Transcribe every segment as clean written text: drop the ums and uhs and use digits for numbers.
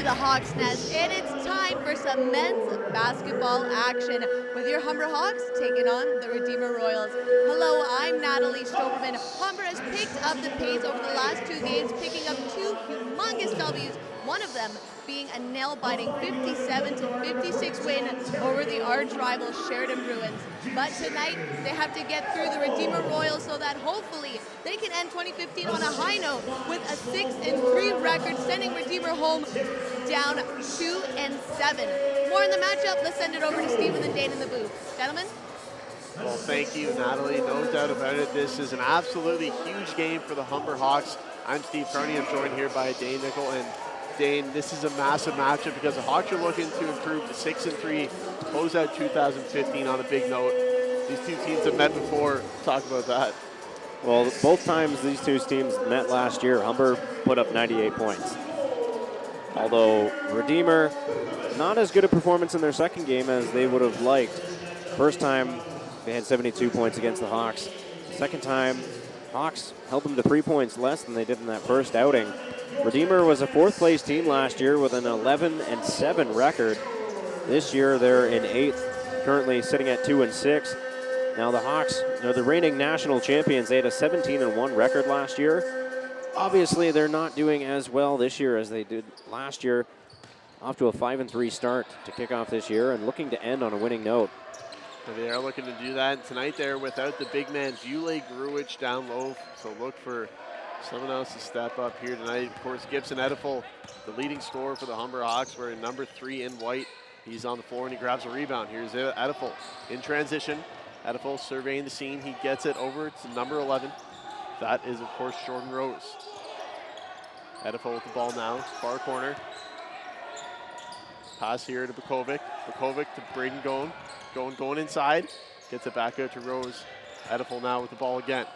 the Hawks Nest, and it's time for some men's basketball action with your Humber Hawks taking on the Redeemer Royals. Hello, I'm Natalie Stoverman. Humber has picked up the pace over the last two games, picking up two humongous W's, one of them being a nail-biting 57-56 win over the arch-rival Sheridan Bruins. But tonight, they have to get through the Redeemer Royals so that hopefully they can end 2015 on a high note with a 6-3 record, sending Redeemer home down 2-7. More in the matchup. Let's send it over to Stephen and Dane in the booth. Gentlemen? Well, thank you, Natalie. No doubt about it. This is an absolutely huge game for the Humber Hawks. I'm Steve Carney. I'm joined here by Dane Nickel. And Dane, this is a massive matchup because the Hawks are looking to improve to 6-3, close out 2015 on a big note. These two teams have met before. Talk about that. Well, both times these two teams met last year, Humber put up 98 points. Although Redeemer, not as good a performance in their second game as they would have liked. First time, they had 72 points against the Hawks. Second time, Hawks held them to 3 points less than they did in that first outing. Redeemer was a fourth-place team last year with an 11-7 record. This year, they're in eighth, currently sitting at 2-6. Now the Hawks are the reigning national champions. They had a 17-1 record last year. Obviously, they're not doing as well this year as they did last year. Off to a 5-3 start to kick off this year and looking to end on a winning note. They are looking to do that tonight. They're without the big man, Ulay Gruich, down low. So look for someone else to step up here tonight. Of course, Gibson Edifel, the leading scorer for the Humber Hawks, wearing number 3 in white. He's on the floor and he grabs a rebound. Here's Edifel in transition. Edifel surveying the scene. He gets it over to number 11. That is, of course, Jordan Rose. Edifel with the ball now, far corner. Pass here to Bukovic. Bukovic to Braden Goen. Going inside. Gets it back out to Rose. Edifel now with the ball again.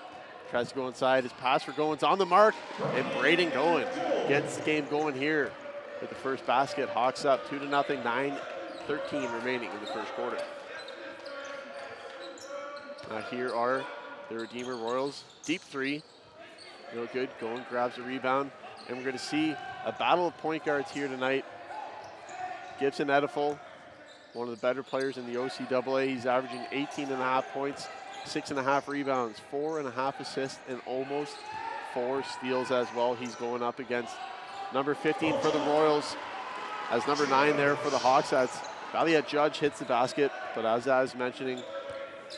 Tries to go inside. His pass for Goen's on the mark. And Braden Goen gets the game going here with the first basket. Hawks up 2-0, 9:13 remaining in the first quarter. Here are the Redeemer Royals. Deep three. No good. Goen grabs a rebound. And we're going to see a battle of point guards here tonight. Gibson Edifel, one of the better players in the OCAA. He's averaging 18.5 points, 6.5 rebounds, 4.5 assists, and almost 4 steals as well. He's going up against number 15 for the Royals, as number 9 there for the Hawks. That's Valiant Judge hits the basket, but as I was mentioning,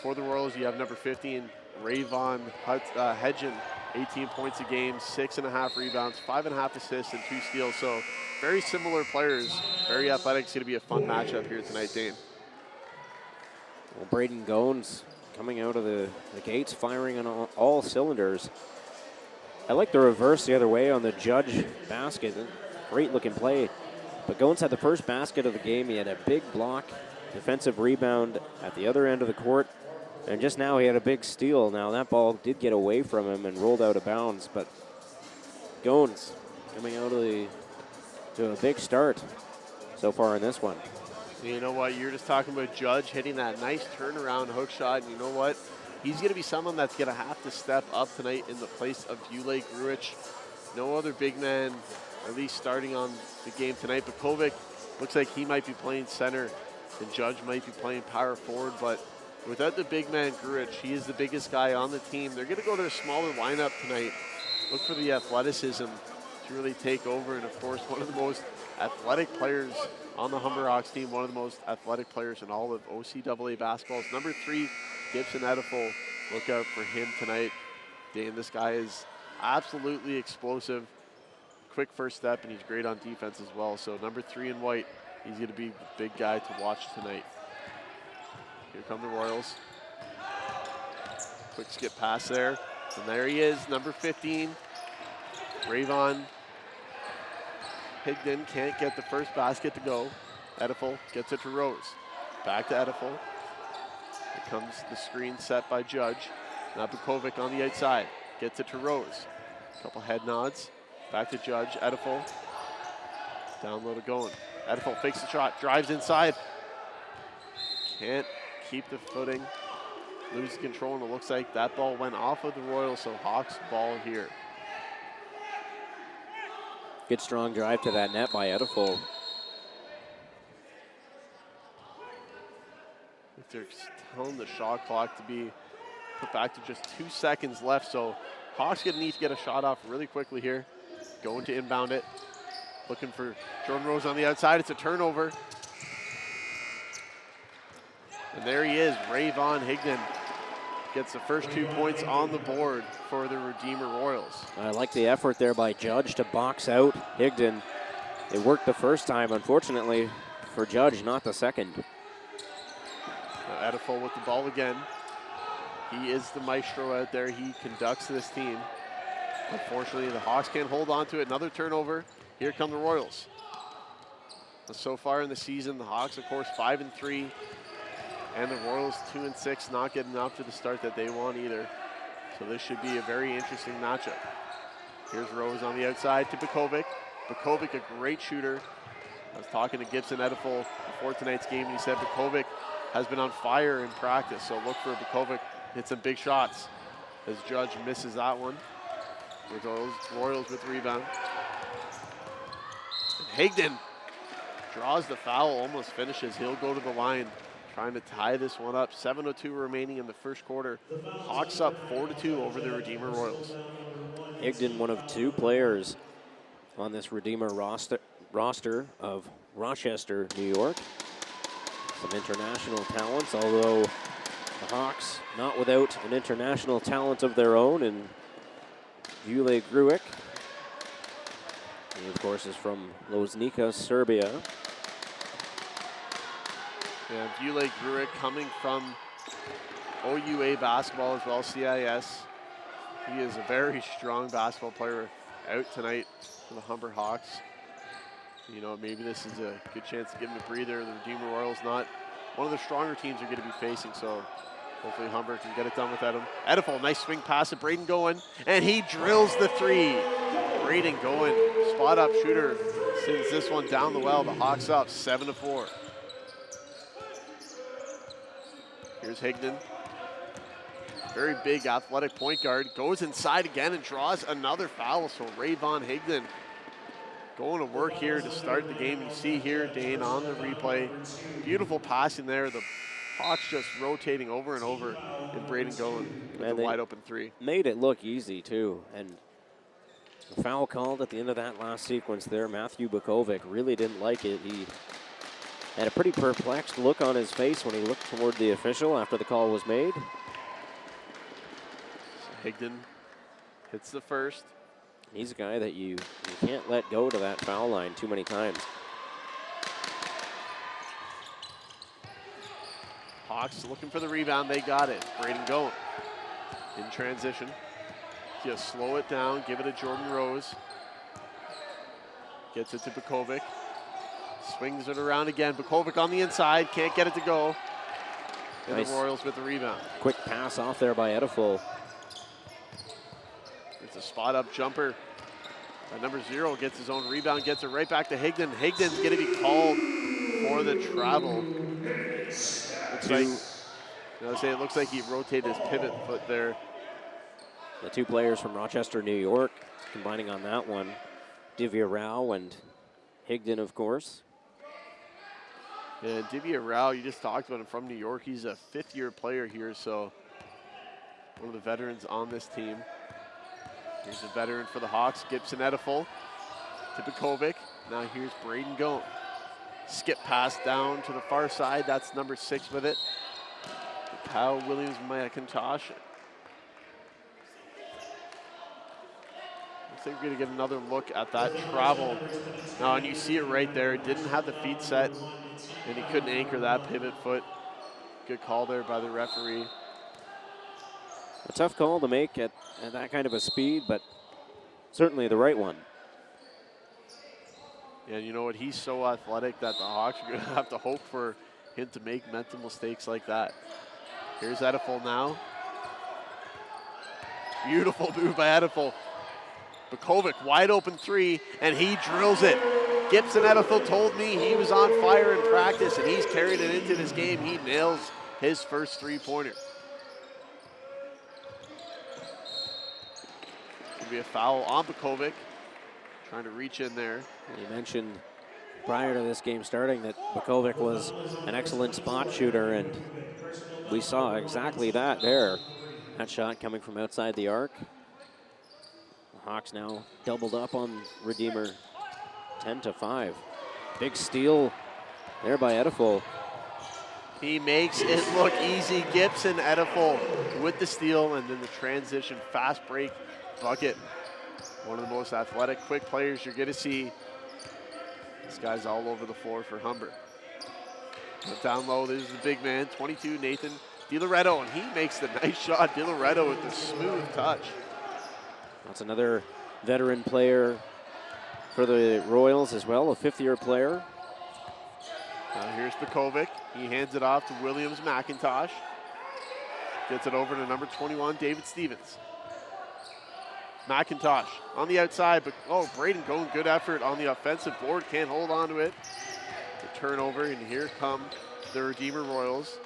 for the Royals, you have number 15, Rayvon Hedgen, 18 points a game, 6.5 rebounds, 5.5 assists, and 2 steals. So very similar players, very athletic. It's going to be a fun matchup here tonight, Dane. Well, Braden Goens coming out of the gates, firing on all cylinders. I like the reverse the other way on the Judge basket. Great looking play. But Goens had the first basket of the game. He had a big block, defensive rebound at the other end of the court. And just now he had a big steal. Now that ball did get away from him and rolled out of bounds, but Goens coming out of to a big start so far in this one. You know what, you're just talking about Judge hitting that nice turnaround hook shot, and you know what? He's going to be someone that's going to have to step up tonight in the place of Ulay Gruich. No other big man, at least starting on the game tonight. Bukovic looks like he might be playing center, and Judge might be playing power forward, but without the big man, Gruich, he is the biggest guy on the team. They're going to go to a smaller lineup tonight. Look for the athleticism to really take over. And, of course, one of the most athletic players on the Humber Hawks team, one of the most athletic players in all of OCAA basketball is number 3, Gibson Edifel. Look out for him tonight. Dane, this guy is absolutely explosive. Quick first step, and he's great on defense as well. So, number 3 in white, he's going to be the big guy to watch tonight. Here come the Royals. Quick skip pass there. And there he is, number 15. Rayvon Higdon can't get the first basket to go. Edifel gets it to Rose. Back to Edifel. Here comes the screen set by Judge. Now Bukovic on the outside. Gets it to Rose. Couple head nods. Back to Judge. Edifel. Down low to Goen. Edifel fakes the shot. Drives inside. Can't keep the footing, loses control, and it looks like that ball went off of the Royals, so Hawks ball here. Good strong drive to that net by Edifol. They're telling the shot clock to be put back to just 2 seconds left, so Hawks gonna need to get a shot off really quickly here. Going to inbound it. Looking for Jordan Rose on the outside. It's a turnover. And there he is, Rayvon Higdon gets the first 2 points on the board for the Redeemer Royals. I like the effort there by Judge to box out Higdon. It worked the first time, unfortunately for Judge, not the second. Edifol with the ball again. He is the maestro out there. He conducts this team. Unfortunately, the Hawks can't hold on to it. Another turnover. Here come the Royals. So far in the season, the Hawks, of course, 5-3, and the Royals 2-6, not getting off to the start that they want either. So this should be a very interesting matchup. Here's Rose on the outside to Bukovic. Bukovic, a great shooter. I was talking to Gibson Edifol before tonight's game, and he said Bukovic has been on fire in practice, so look for Bukovic hit some big shots as Judge misses that one. Royals with the rebound. And Higdon draws the foul, almost finishes. He'll go to the line, trying to tie this one up. 7:02 remaining in the first quarter. Hawks up 4-2 over the Redeemer Royals. Higdon, one of 2 players on this Redeemer roster of Rochester, New York. Some international talents, although the Hawks not without an international talent of their own, and Jule Gruic. He, of course, is from Loznica, Serbia. Yeah, Jule Gruic coming from OUA basketball as well, CIS. He is a very strong basketball player out tonight for the Humber Hawks. You know, maybe this is a good chance to give him a breather. The Redeemer Royals not one of the stronger teams are going to be facing, so hopefully Humber can get it done without him. Edifol, nice swing pass to Braden Goen, and he drills the 3. Braden Goen, spot up shooter, sends this one down the well. The Hawks up 7-4. Here's Higdon. Very big athletic point guard. Goes inside again and draws another foul. So Rayvon Higdon going to work here to start the game. You see here, Dane, on the replay. Beautiful passing there. The Hawks just rotating over and over, and Braden Goen with a wide open 3. Made it look easy, too. And the foul called at the end of that last sequence there. Matthew Bukovic really didn't like it. He had a pretty perplexed look on his face when he looked toward the official after the call was made. So Higdon hits the first. He's a guy that you can't let go to that foul line too many times. Hawks looking for the rebound. They got it. Braden Goen in transition. Just slow it down. Give it to Jordan Rose. Gets it to Bukovic. Swings it around again. Bukovic on the inside. Can't get it to go. And nice. The Royals with the rebound. Quick pass off there by Edifol. It's a spot-up jumper. Number 0 gets his own rebound, gets it right back to Higdon. Higdon's going to be called for the travel. It looks like he rotated his pivot foot there. The 2 players from Rochester, New York, combining on that one. Divya Rao and Higdon, of course. Yeah, Divya Rao, you just talked about him, from New York. He's a 5th-year player here, so one of the veterans on this team. Here's a veteran for the Hawks, Gibson Edifol to Bukovic. Now here's Braden Goen. Skip pass down to the far side. That's number 6 with it. Kyle Williams-McIntosh. I think we're going to get another look at that travel. Now, and you see it right there. It didn't have the feet set, and he couldn't anchor that pivot foot. Good call there by the referee. A tough call to make at that kind of a speed, but certainly the right one. Yeah, you know what? He's so athletic that the Hawks are going to have to hope for him to make mental mistakes like that. Here's Edifol now. Beautiful move by Edifol. Bukovic, wide open 3, and he drills it. Gibson Edifol told me he was on fire in practice, and he's carried it into this game. He nails his first 3-pointer. Be a foul on Bukovic. trying to reach in there. You mentioned prior to this game starting that Bukovic was an excellent spot shooter, and we saw exactly that there. That shot coming from outside the arc. The Hawks now doubled up on Redeemer, 10-5. Big steal there by Edifol. He makes it look easy. Gibson Edifol with the steal, and then the transition fast break bucket. One of the most athletic, quick players you're going to see. This guy's all over the floor for Humber. But down low, there's the big man, 22, Nathan DiLoretto, and he makes the nice shot. DiLoretto with the smooth touch. That's another veteran player for the Royals as well, a fifth-year player. Here's Bukovic. He hands it off to Williams McIntosh. Gets it over to number 21, David Stevens. McIntosh on the outside, but Braden going good effort on the offensive board. Can't hold on to it. The turnover, and here come the Redeemer Royals.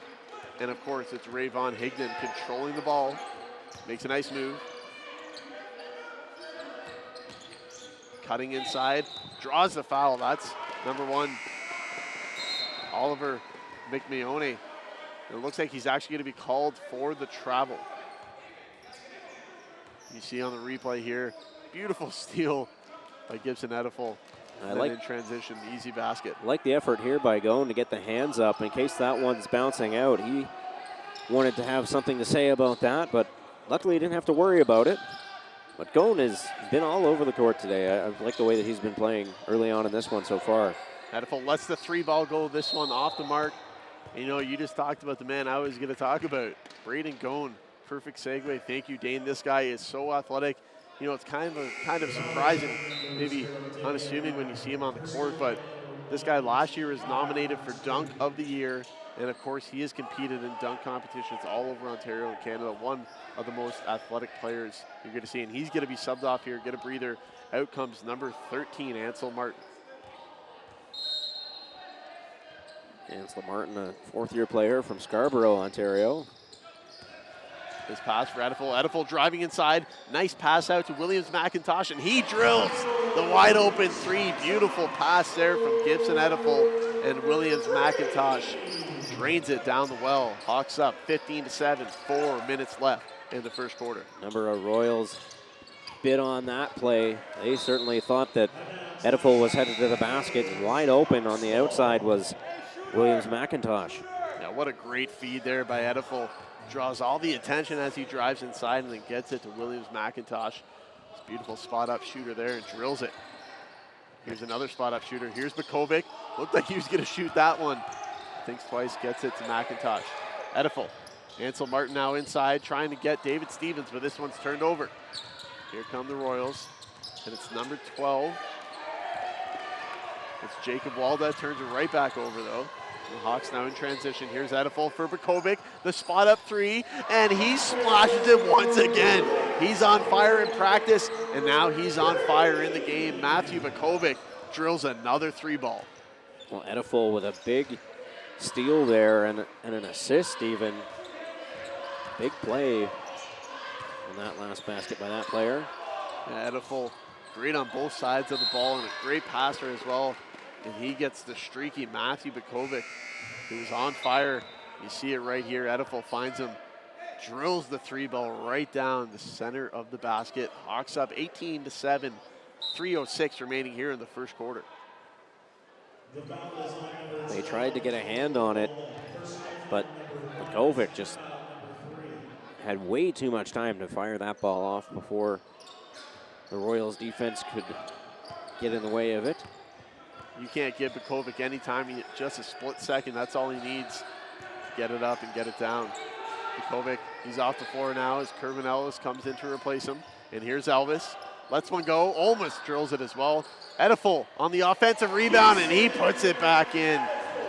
And of course, it's Rayvon Higdon controlling the ball. Makes a nice move. Cutting inside, draws the foul. That's number 1, Oliver McMeone. It looks like he's actually going to be called for the travel. You see on the replay here, beautiful steal by Gibson Edifol. And in transition, easy basket. I like the effort here by Gone to get the hands up in case that one's bouncing out. He wanted to have something to say about that, but luckily he didn't have to worry about it. But Gone has been all over the court today. I like the way that he's been playing early on in this one so far. Edifol lets the 3-ball go, this one off the mark. And, you just talked about the man I was going to talk about, Braden Gone. Perfect segue. Thank you, Dane. This guy is so athletic. It's kind of surprising, maybe unassuming when you see him on the court, but this guy last year was nominated for Dunk of the Year, and of course he has competed in dunk competitions all over Ontario and Canada. One of the most athletic players you're going to see, and he's going to be subbed off here. Get a breather. Out comes number 13, Ansel Martin. Ansel Martin, a fourth-year player from Scarborough, Ontario. This pass for Edifol. Edifol driving inside. Nice pass out to Williams McIntosh, and he drills the wide open 3. Beautiful pass there from Gibson Edifol, and Williams McIntosh drains it down the well. Hawks up 15-7, 4 minutes left in the first quarter. Number of Royals bid on that play. They certainly thought that Edifol was headed to the basket. Wide open on the outside was Williams McIntosh. Yeah, what a great feed there by Edifol. Draws all the attention as he drives inside and then gets it to Williams McIntosh. This beautiful spot-up shooter there and drills it. Here's another spot-up shooter. Here's Bukovic. Looked like he was going to shoot that one. Thinks twice, gets it to McIntosh. Edifol. Ansel Martin now inside, trying to get David Stevens, but this one's turned over. Here come the Royals, and it's number 12. It's Jacob Walda, turns it right back over, though. The Hawks now in transition. Here's Edifol for Bukovic. The spot up 3, and he splashes it once again. He's on fire in practice, and now he's on fire in the game. Matthew Bukovic drills another 3-ball. Well, Edifol with a big steal there and an assist even. Big play on that last basket by that player. Yeah, Edifol great on both sides of the ball and a great passer as well. And he gets the streaky Matthew Bukovic, who's on fire. You see it right here. Edifol finds him, drills the 3-ball right down the center of the basket. Hawks up 18-7, 3:06 remaining here in the first quarter. They tried to get a hand on it, but Bukovic just had way too much time to fire that ball off before the Royals defense could get in the way of it. You can't give Bukovic any time, just a split second. That's all he needs to get it up and get it down. Bukovic, he's off the floor now as Kervin Ellis comes in to replace him. And here's Elvis, lets one go, almost drills it as well. Edifol on the offensive rebound, and he puts it back in.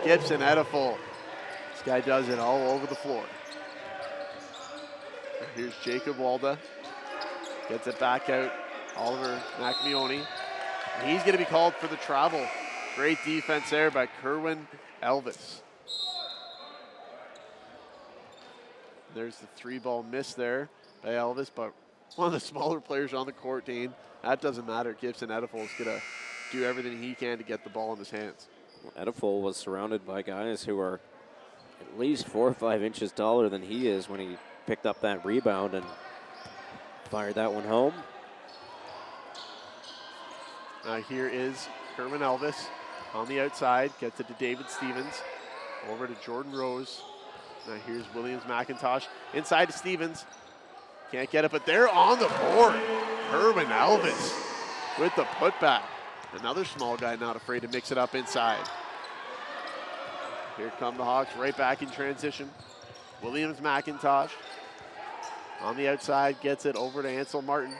Gibson Edifol. This guy does it all over the floor. And here's Jacob Walda, gets it back out. Oliver McMeone. He's going to be called for the travel. Great defense there by Kerwin Elvis. There's the 3-ball miss there by Elvis, but one of the smaller players on the court, Dane. That doesn't matter. Gibson Edifol is going to do everything he can to get the ball in his hands. Edifol was surrounded by guys who are at least 4 or 5 inches taller than he is when he picked up that rebound and fired that one home. Here is Kerwin Elvis on the outside, gets it to David Stevens, over to Jordan Rose. Now here's Williams McIntosh inside to Stevens. Can't get it, but they're on the board. Kerwin Elvis with the putback. Another small guy not afraid to mix it up inside. Here come the Hawks right back in transition. Williams McIntosh on the outside, gets it over to Ansel Martin.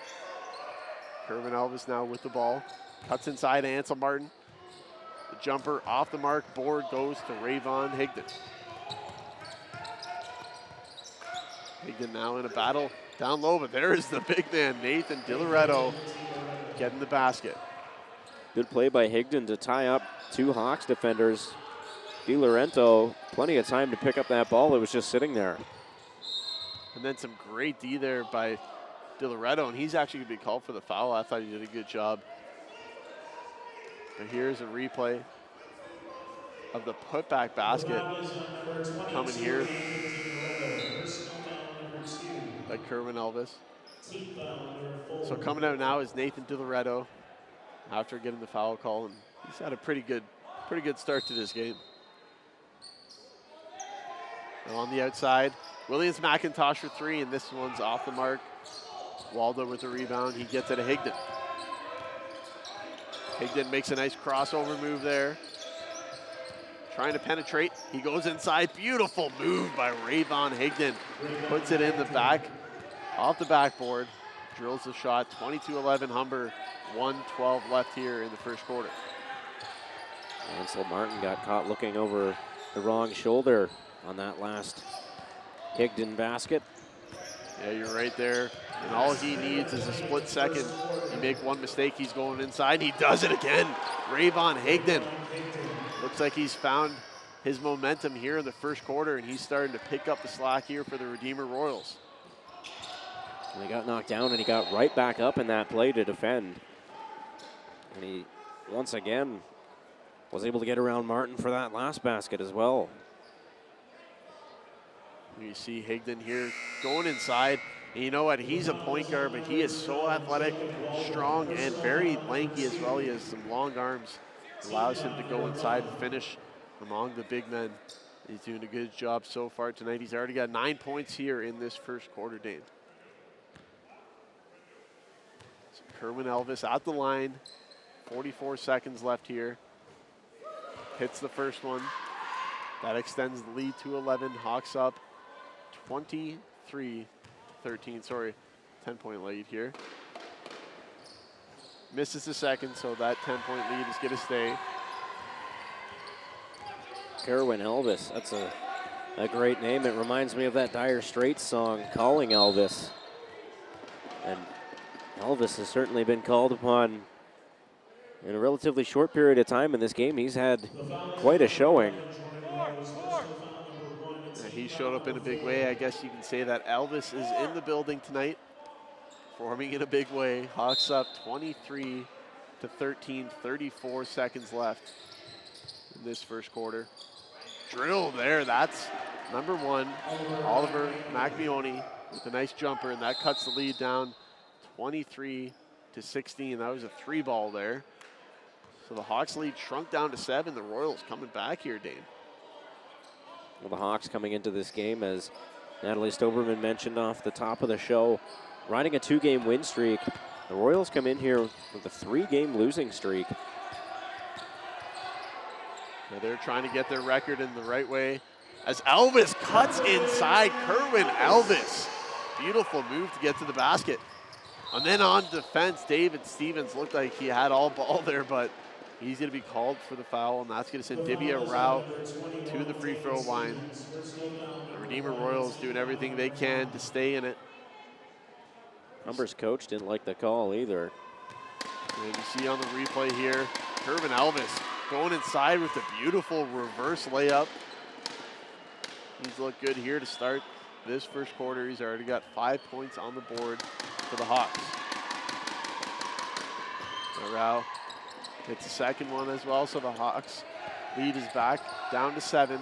Kerwin Elvis now with the ball. Cuts inside to Ansel Martin. The jumper off the mark, board goes to Rayvon Higdon. Higdon now in a battle down low, but there is the big man, Nathan DiLoretto, getting the basket. Good play by Higdon to tie up 2 Hawks defenders. DiLoretto, plenty of time to pick up that ball. It was just sitting there. And then some great D there by DiLoretto, and he's actually going to be called for the foul. I thought he did a good job. But here's a replay of the putback basket coming here by Kerwin Elvis. So coming out now is Nathan DiLoretto after getting the foul call, and he's had a pretty good start to this game. Now on the outside, Williams McIntosh for 3, and this one's off the mark. Waldo with the rebound, he gets it to Higdon. Higdon makes a nice crossover move there. Trying to penetrate, he goes inside. Beautiful move by Rayvon Higdon. Puts it in the back, off the backboard. Drills the shot, 22-11 Humber, 1:12 left here in the first quarter. Ansel Martin got caught looking over the wrong shoulder on that last Higdon basket. Yeah, you're right there. And all he needs is a split second. You make one mistake, he's going inside. He does it again. Rayvon Higdon. Looks like he's found his momentum here in the first quarter, and he's starting to pick up the slack here for the Redeemer Royals. And he got knocked down, and he got right back up in that play to defend. And he, once again, was able to get around Martin for that last basket as well. You see Higdon here going inside. And you know what? He's a point guard, but he is so athletic, strong, and very lanky as well. He has some long arms. Allows him to go inside and finish among the big men. He's doing a good job so far tonight. He's already got 9 points here in this first quarter, Dane. So Kerwin Elvis at the line. 44 seconds left here. Hits the first one. That extends the lead to 11. Hawks up 23-13, 10-point lead here. Misses the second, so that 10-point lead is going to stay. Kerwin Elvis, that's a great name. It reminds me of that Dire Straits song, Calling Elvis. And Elvis has certainly been called upon in a relatively short period of time in this game. He's had quite a showing. He showed up in a big way. I guess you can say that Elvis is in the building tonight, performing in a big way. Hawks up 23-13, 34 seconds left in this first quarter. Drill there, that's number 1, Oliver McMeoni with a nice jumper, and that cuts the lead down 23-16. That was a 3-ball there. So the Hawks lead shrunk down to 7. The Royals coming back here, Dane. Well, the Hawks coming into this game, as Natalie Stoberman mentioned off the top of the show, riding a 2-game win streak. The Royals come in here with a 3-game losing streak. Now they're trying to get their record in the right way. As Elvis cuts inside, Kerwin Elvis. Beautiful move to get to the basket. And then on defense, David Stevens looked like he had all ball there, but he's going to be called for the foul, and that's going to send Divya Rao to the free throw line. The Redeemer Royals doing everything they can to stay in it. Humber's coach didn't like the call either. And you see on the replay here, Kerwin Elvis going inside with a beautiful reverse layup. He's looked good here to start this first quarter. He's already got 5 points on the board for the Hawks. Morale hits the second one as well, so the Hawks lead is back down to 7.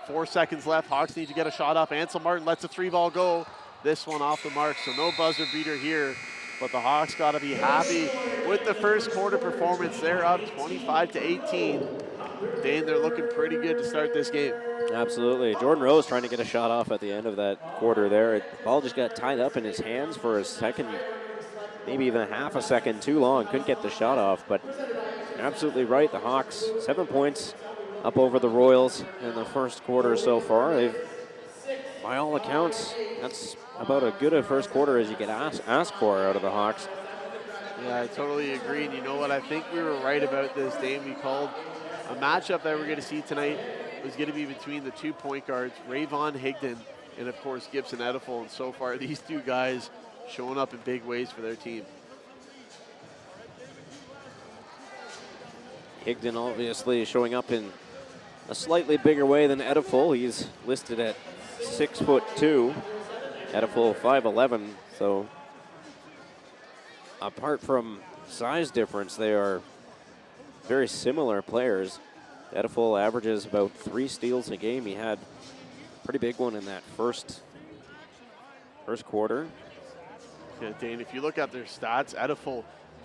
4 seconds left. Hawks need to get a shot up. Ansel Martin lets the 3-ball go. This one off the mark, so no buzzer beater here. But the Hawks got to be happy with the first quarter performance. They're up 25-18. Dane, they're looking pretty good to start this game. Absolutely. Jordan Rose trying to get a shot off at the end of that quarter there. The ball just got tied up in his hands for a second, maybe even a half a second too long. Couldn't get the shot off, but you're absolutely right. The Hawks, 7 points up over the Royals in the first quarter so far. They've, by all accounts, that's about as good a first quarter as you could ask for out of the Hawks. Yeah, I totally agree. And you know what? I think we were right about this, Dane. We called a matchup that we're going to see tonight was going to be between the 2 point guards, Rayvon Higdon and, of course, Gibson Ediful. And so far, these 2 guys showing up in big ways for their team. Higdon obviously showing up in a slightly bigger way than Ediful. He's listed at 6'2". Ediful 5'11". So apart from size difference, they are very similar players. Ediful averages about 3 steals a game. He had a pretty big one in that first quarter. Yeah, Dane, if you look at their stats, Ediful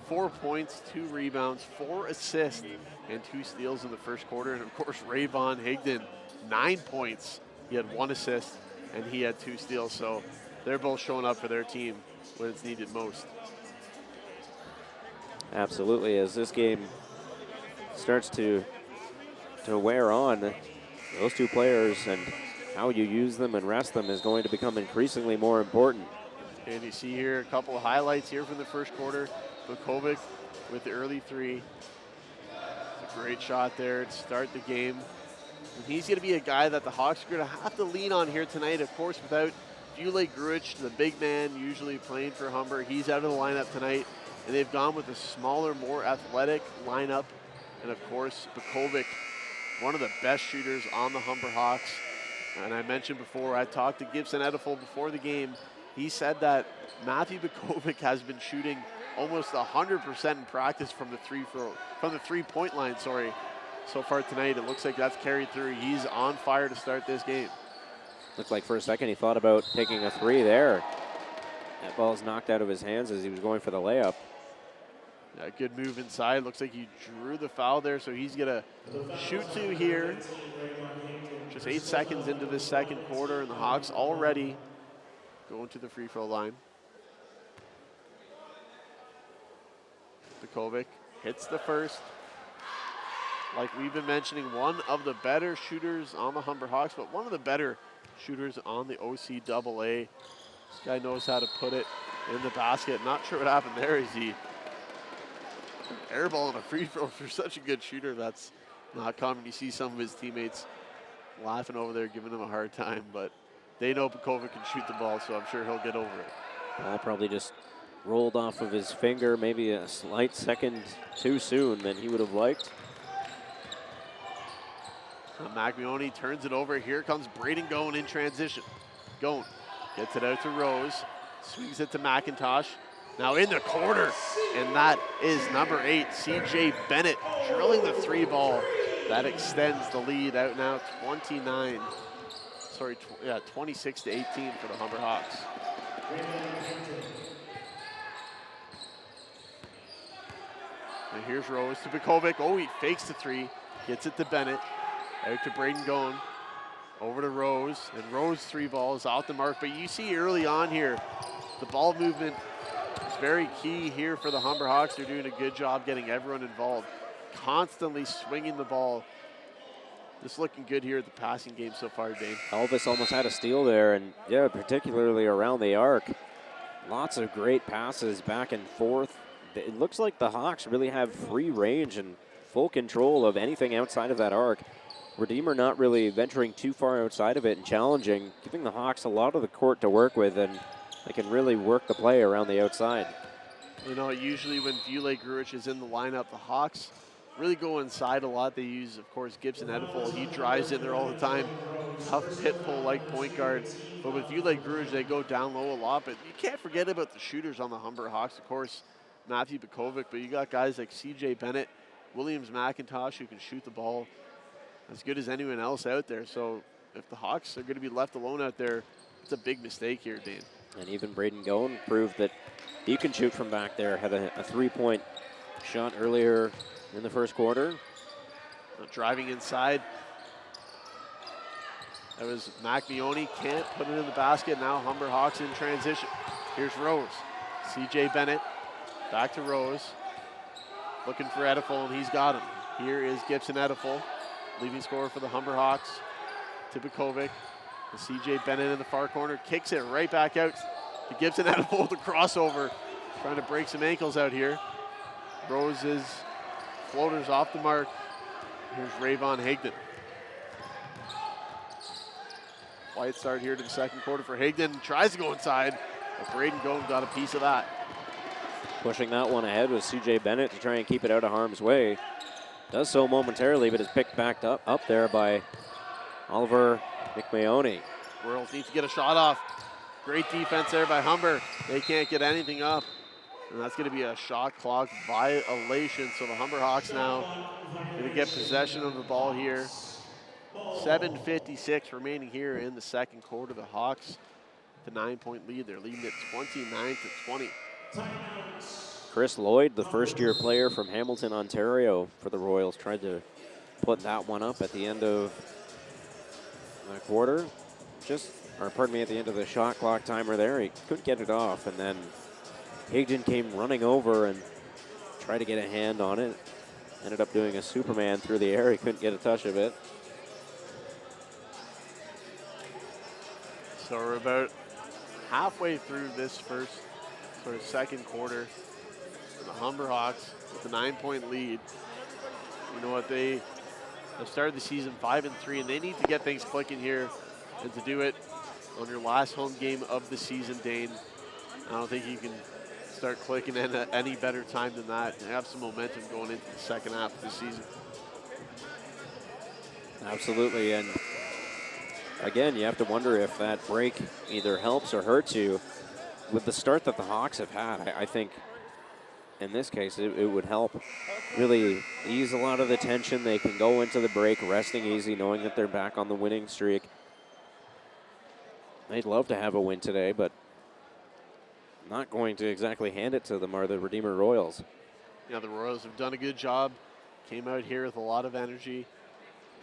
4 points, 2 rebounds, 4 assists, and 2 steals in the first quarter. And of course, Rayvon Higdon, 9 points. He had 1 assist and he had 2 steals. So they're both showing up for their team when it's needed most. Absolutely. As this game starts to wear on, those 2 players and how you use them and rest them is going to become increasingly more important. And you see here a couple of highlights here from the first quarter. Bukovic with the early 3. It's a great shot there to start the game. And he's going to be a guy that the Hawks are going to have to lean on here tonight. Of course, without Vulej Grujic, the big man usually playing for Humber, he's out of the lineup tonight. And they've gone with a smaller, more athletic lineup. And of course, Bukovic, one of the best shooters on the Humber Hawks. And I mentioned before, I talked to Gibson Ediful before the game. He said that Matthew Bukovic has been shooting almost 100% in practice from the 3-point line, so far tonight. It looks like that's carried through. He's on fire to start this game. Looked like for a second he thought about taking a 3 there. That ball's knocked out of his hands as he was going for the layup. Yeah, good move inside. Looks like he drew the foul there, so he's going to shoot 2 here. Just 8 seconds into this second quarter, and the Hawks already going to the free throw line. Bukovic hits the first. Like we've been mentioning, one of the better shooters on the Humber Hawks, but one of the better shooters on the OCAA. This guy knows how to put it in the basket. Not sure what happened there. Is he airball on a free throw for such a good shooter? That's not common. You see some of his teammates laughing over there, giving him a hard time, but they know Bukovic can shoot the ball, so I'm sure he'll get over it. Ball probably just rolled off of his finger, maybe a slight second too soon than he would have liked. McMeoni turns it over. Here comes Braden Goen in transition. Goen gets it out to Rose, swings it to McIntosh. Now in the corner, and that is number 8, CJ Bennett, drilling the 3-ball. That extends the lead out now 26 to 18 for the Humber Hawks. And here's Rose to Bukovic. Oh, he fakes the 3, gets it to Bennett. Out to Braden Goen, over to Rose, and Rose 3-ball is off the mark. But you see early on here, the ball movement is very key here for the Humber Hawks. They're doing a good job getting everyone involved, constantly swinging the ball. Just looking good here at the passing game so far, Dane. Elvis almost had a steal there, and yeah, particularly around the arc. Lots of great passes back and forth. It looks like the Hawks really have free range and full control of anything outside of that arc. Redeemer not really venturing too far outside of it and challenging, giving the Hawks a lot of the court to work with, and they can really work the play around the outside. You know, usually when Vulej Grujic is in the lineup, the Hawks really go inside a lot. They use, of course, Gibson Ediful. He drives in there all the time. Tough pit bull-like point guard. But with Vulej Grujic, they go down low a lot. But you can't forget about the shooters on the Humber Hawks. Of course, Matthew Bukovic, but you got guys like C.J. Bennett, Williams McIntosh, who can shoot the ball as good as anyone else out there. So if the Hawks are going to be left alone out there, it's a big mistake here, Dane. And even Braden Goen proved that he can shoot from back there. Had a 3-point shot earlier in the first quarter. Driving inside. That was McMeoni. Can't put it in the basket. Now Humber Hawks in transition. Here's Rose. C.J. Bennett. Back to Rose. Looking for Edifel, and he's got him. Here is Gibson Edifel. Leading scorer for the Humber Hawks. To Bukovic. And C.J. Bennett in the far corner. Kicks it right back out to Gibson Edifel with the crossover. Trying to break some ankles out here. Rose's floaters off the mark. Here's Rayvon Higdon. Quiet start here to the second quarter for Higdon. Tries to go inside, but Braden Gomes got a piece of that. Pushing that one ahead was C.J. Bennett to try and keep it out of harm's way. Does so momentarily, but is picked back up there by Oliver McMahony. Royals need to get a shot off. Great defense there by Humber. They can't get anything up. And that's going to be a shot clock violation. So the Humber Hawks now going to get possession of the ball here. 7:56 remaining here in the second quarter. The Hawks, the 9-point lead. They're leading it 29-20. Chris Lloyd, the first-year player from Hamilton, Ontario for the Royals, tried to put that one up at the end of the quarter. At the end of the shot clock timer there. He couldn't get it off, and then Higdon came running over and tried to get a hand on it. Ended up doing a Superman through the air. He couldn't get a touch of it. So we're about halfway through this second quarter. The Humber Hawks with a 9-point lead. You know what, they have started the season 5-3, and they need to get things clicking here, and to do it on your last home game of the season, Dane. I don't think you can start clicking in at any better time than that. They have some momentum going into the second half of the season. Absolutely, and again, you have to wonder if that break either helps or hurts you. With the start that the Hawks have had, I think in this case it would help really ease a lot of the tension. They can go into the break resting easy, knowing that they're back on the winning streak. They'd love to have a win today, but not going to exactly hand it to them are the Redeemer Royals. Yeah, the Royals have done a good job. Came out here with a lot of energy,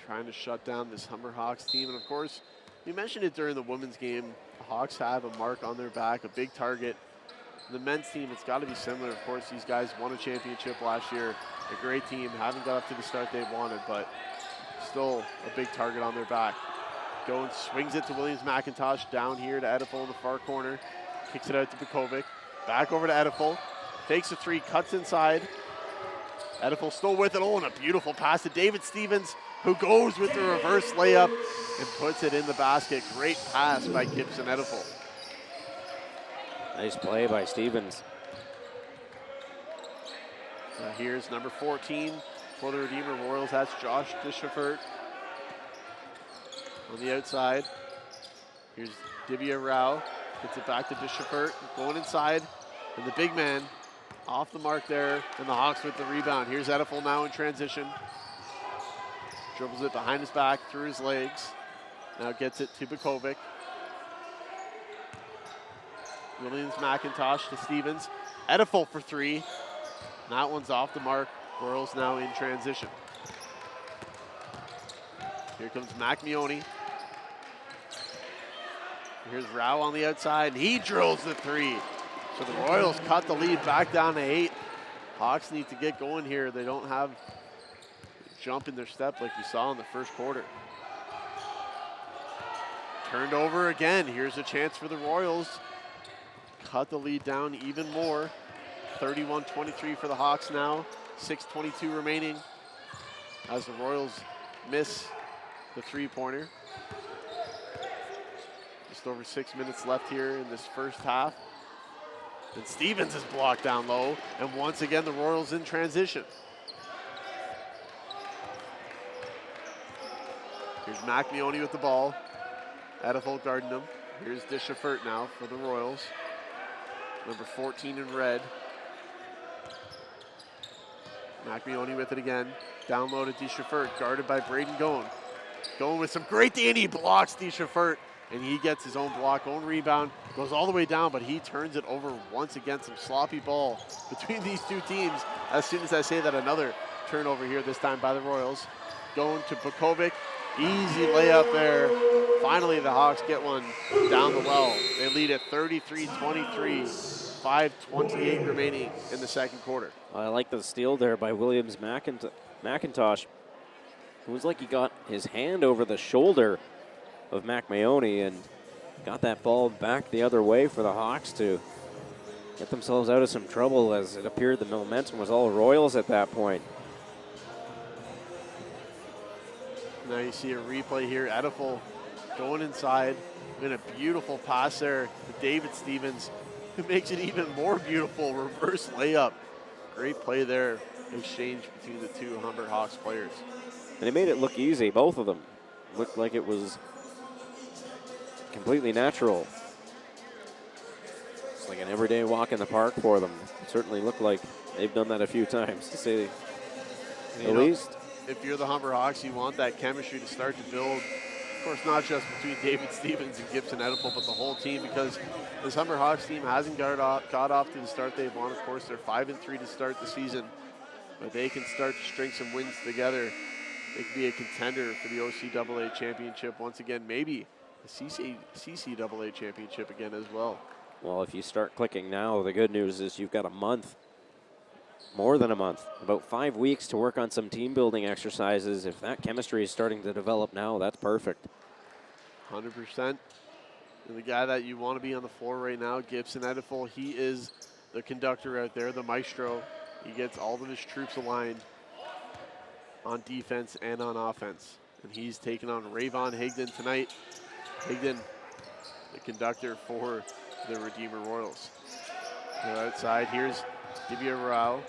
trying to shut down this Humber Hawks team. And of course, we mentioned it during the women's game. The Hawks have a mark on their back, a big target. The men's team, it's got to be similar. Of course, these guys won a championship last year. A great team, haven't got up to the start they wanted, but still a big target on their back. Goins swings it to Williams McIntosh, down here to Edifel in the far corner. Kicks it out to Bukovic. Back over to Edifel. Takes a three, cuts inside. Edifel still with it. Oh, and a beautiful pass to David Stevens, who goes with the reverse layup and puts it in the basket. Great pass by Gibson Edifel. Nice play by Stevens. Here's number 14 for the Redeemer Royals. That's Josh Descheffert on the outside. Here's Divya Rao. Gets it back to Descheffert, going inside. And the big man off the mark there. And the Hawks with the rebound. Here's Edifel now in transition. Dribbles it behind his back, through his legs. Now gets it to Bukovic. Williams McIntosh to Stevens. Edifel for three. That one's off the mark. Royals now in transition. Here comes McMeoni. Here's Rao on the outside, and he drills the three. So the Royals cut the lead back down to 8. Hawks need to get going here. They don't have a jump in their step like you saw in the first quarter. Turned over again. Here's a chance for the Royals. Cut the lead down even more. 31-23 for the Hawks now. 6:22 remaining as the Royals miss the three-pointer. Just over 6 minutes left here in this first half. And Stevens is blocked down low. And once again, the Royals in transition. Here's McMeoni with the ball. Edifel guarding him. Here's Descheffert now for the Royals. Number 14 in red. McMeoni with it again. Down low to DeSchaffert, guarded by Braden Goen. Goen with some great D, and he blocks DeSchaffert, and he gets his own block, own rebound, goes all the way down, but he turns it over once again. Some sloppy ball between these two teams. As soon as I say that, another turnover here, this time by the Royals. Going to Bukovic, easy layup there. Finally, the Hawks get one down the well. They lead at 33-23, 5:28 remaining in the second quarter. I like the steal there by Williams McIntosh. It was like he got his hand over the shoulder of McMeoni and got that ball back the other way for the Hawks to get themselves out of some trouble, as it appeared the momentum was all Royals at that point. Now you see a replay here. Edifel going inside. Been a beautiful pass there to David Stevens, who makes it even more beautiful. Reverse layup. Great play there. Exchange between the two Humber Hawks players. And they made it look easy, both of them. Looked like it was completely natural. It's like an everyday walk in the park for them. It certainly looked like they've done that a few times, to say the least. If you're the Humber Hawks, you want that chemistry to start to build. Of course, not just between David Stevens and Gibson Edifel, but the whole team, because this Humber Hawks team hasn't got off to the start they want. Of course, they're 5-3 to start the season, but they can start to string some wins together. They could be a contender for the OCAA championship once again, maybe the CCAA championship again as well. Well, if you start clicking now, the good news is you've got a month, more than a month, about 5 weeks to work on some team building exercises. If that chemistry is starting to develop now, that's perfect. 100%. And the guy that you want to be on the floor right now, Gibson Edifel, he is the conductor out there, the maestro. He gets all of his troops aligned on defense and on offense. And he's taking on Rayvon Higdon tonight. Higdon, the conductor for the Redeemer Royals. They're outside. Here's Divya Rao.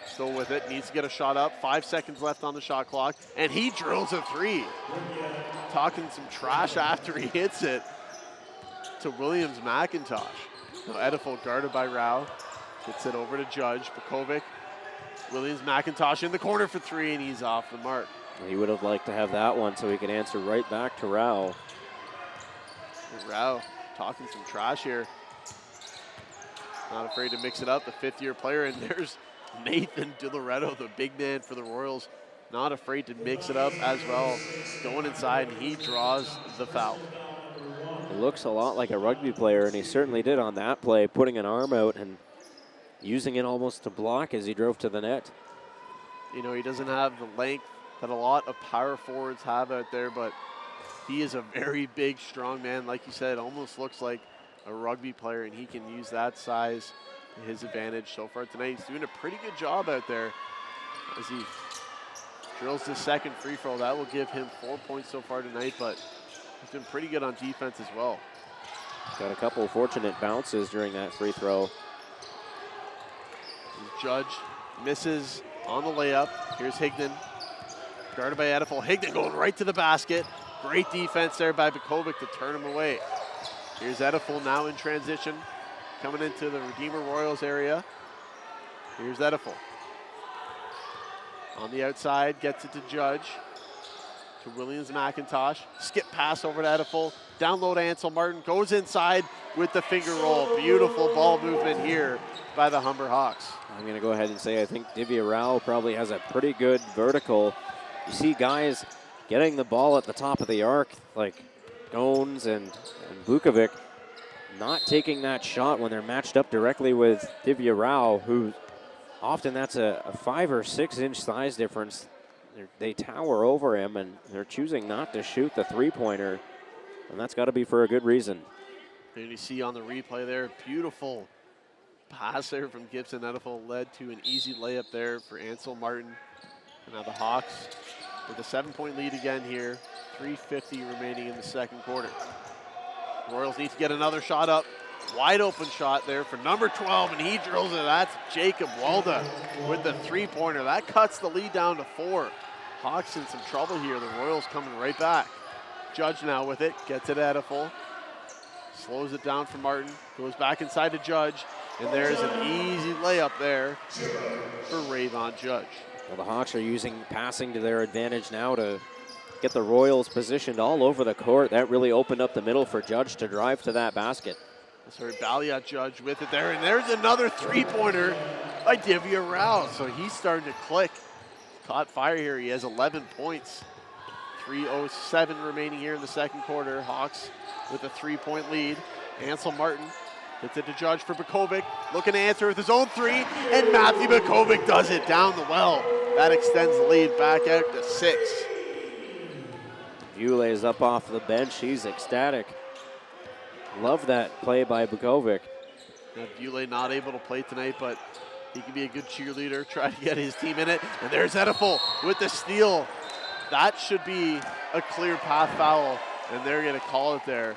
Still with it. Needs to get a shot up. 5 seconds left on the shot clock. And he drills a three. Talking some trash after he hits it to Williams McIntosh. Now Edifel guarded by Rao. Gets it over to Judge. Bukovic. Williams McIntosh in the corner for three, and he's off the mark. He would have liked to have that one so he could answer right back to Rao. Rao talking some trash here. Not afraid to mix it up, the fifth-year player, and there's Nathan DiLoretto, the big man for the Royals. Not afraid to mix it up as well. Going inside, and he draws the foul. He looks a lot like a rugby player, and he certainly did on that play, putting an arm out and using it almost to block as he drove to the net. You know, he doesn't have the length that a lot of power forwards have out there, but he is a very big, strong man. Like you said, almost looks like a rugby player, and he can use that size to his advantage so far tonight. He's doing a pretty good job out there as he drills the second free throw. That will give him 4 points so far tonight, but he's been pretty good on defense as well. Got a couple of fortunate bounces during that free throw. Judge misses on the layup. Here's Higdon, guarded by Edifel. Higdon going right to the basket. Great defense there by Bukovic to turn him away. Here's Edifel now in transition, coming into the Redeemer Royals area. Here's Edifel. On the outside, gets it to Judge. To Williams McIntosh. Skip pass over to Edifel. Down low to Ansel Martin. Goes inside with the finger roll. Beautiful ball movement here by the Humber Hawks. I'm going to go ahead and say I think Divya Rao probably has a pretty good vertical. You see guys getting the ball at the top of the arc like Gones and Bukovic, not taking that shot when they're matched up directly with Divya Rao, who often that's a 5 or 6 inch size difference. They tower over him, and they're choosing not to shoot the three-pointer, and that's got to be for a good reason. And you see on the replay there, beautiful pass there from Gibson Edifel led to an easy layup there for Ansel Martin. And now the Hawks with a 7-point lead again here, 3:50 remaining in the second quarter. Royals need to get another shot up. Wide open shot there for number 12, and he drills it. That's Jacob Walda with the three-pointer. That cuts the lead down to 4. Hawks in some trouble here. The Royals coming right back. Judge now with it, gets it Edifel. Slows it down for Martin. Goes back inside to Judge. And there's an easy layup there for Rayvon Judge. Well, the Hawks are using passing to their advantage now to get the Royals positioned all over the court. That really opened up the middle for Judge to drive to that basket. Sorry, Balia Judge with it there. And there's another three-pointer by Divya Rao. So he's starting to click. Caught fire here. He has 11 points. 3:07 remaining here in the second quarter. Hawks with a 3-point lead. Ansel Martin hits it to Judge for Bukovic. Looking to answer with his own three. And Matthew Bukovic does it down the well. That extends the lead back out to 6. Vule is up off the bench. He's ecstatic. Love that play by Bukovic. Vule not able to play tonight, but he can be a good cheerleader, try to get his team in it. And there's Ediful with the steal. That should be a clear path foul, and they're going to call it there.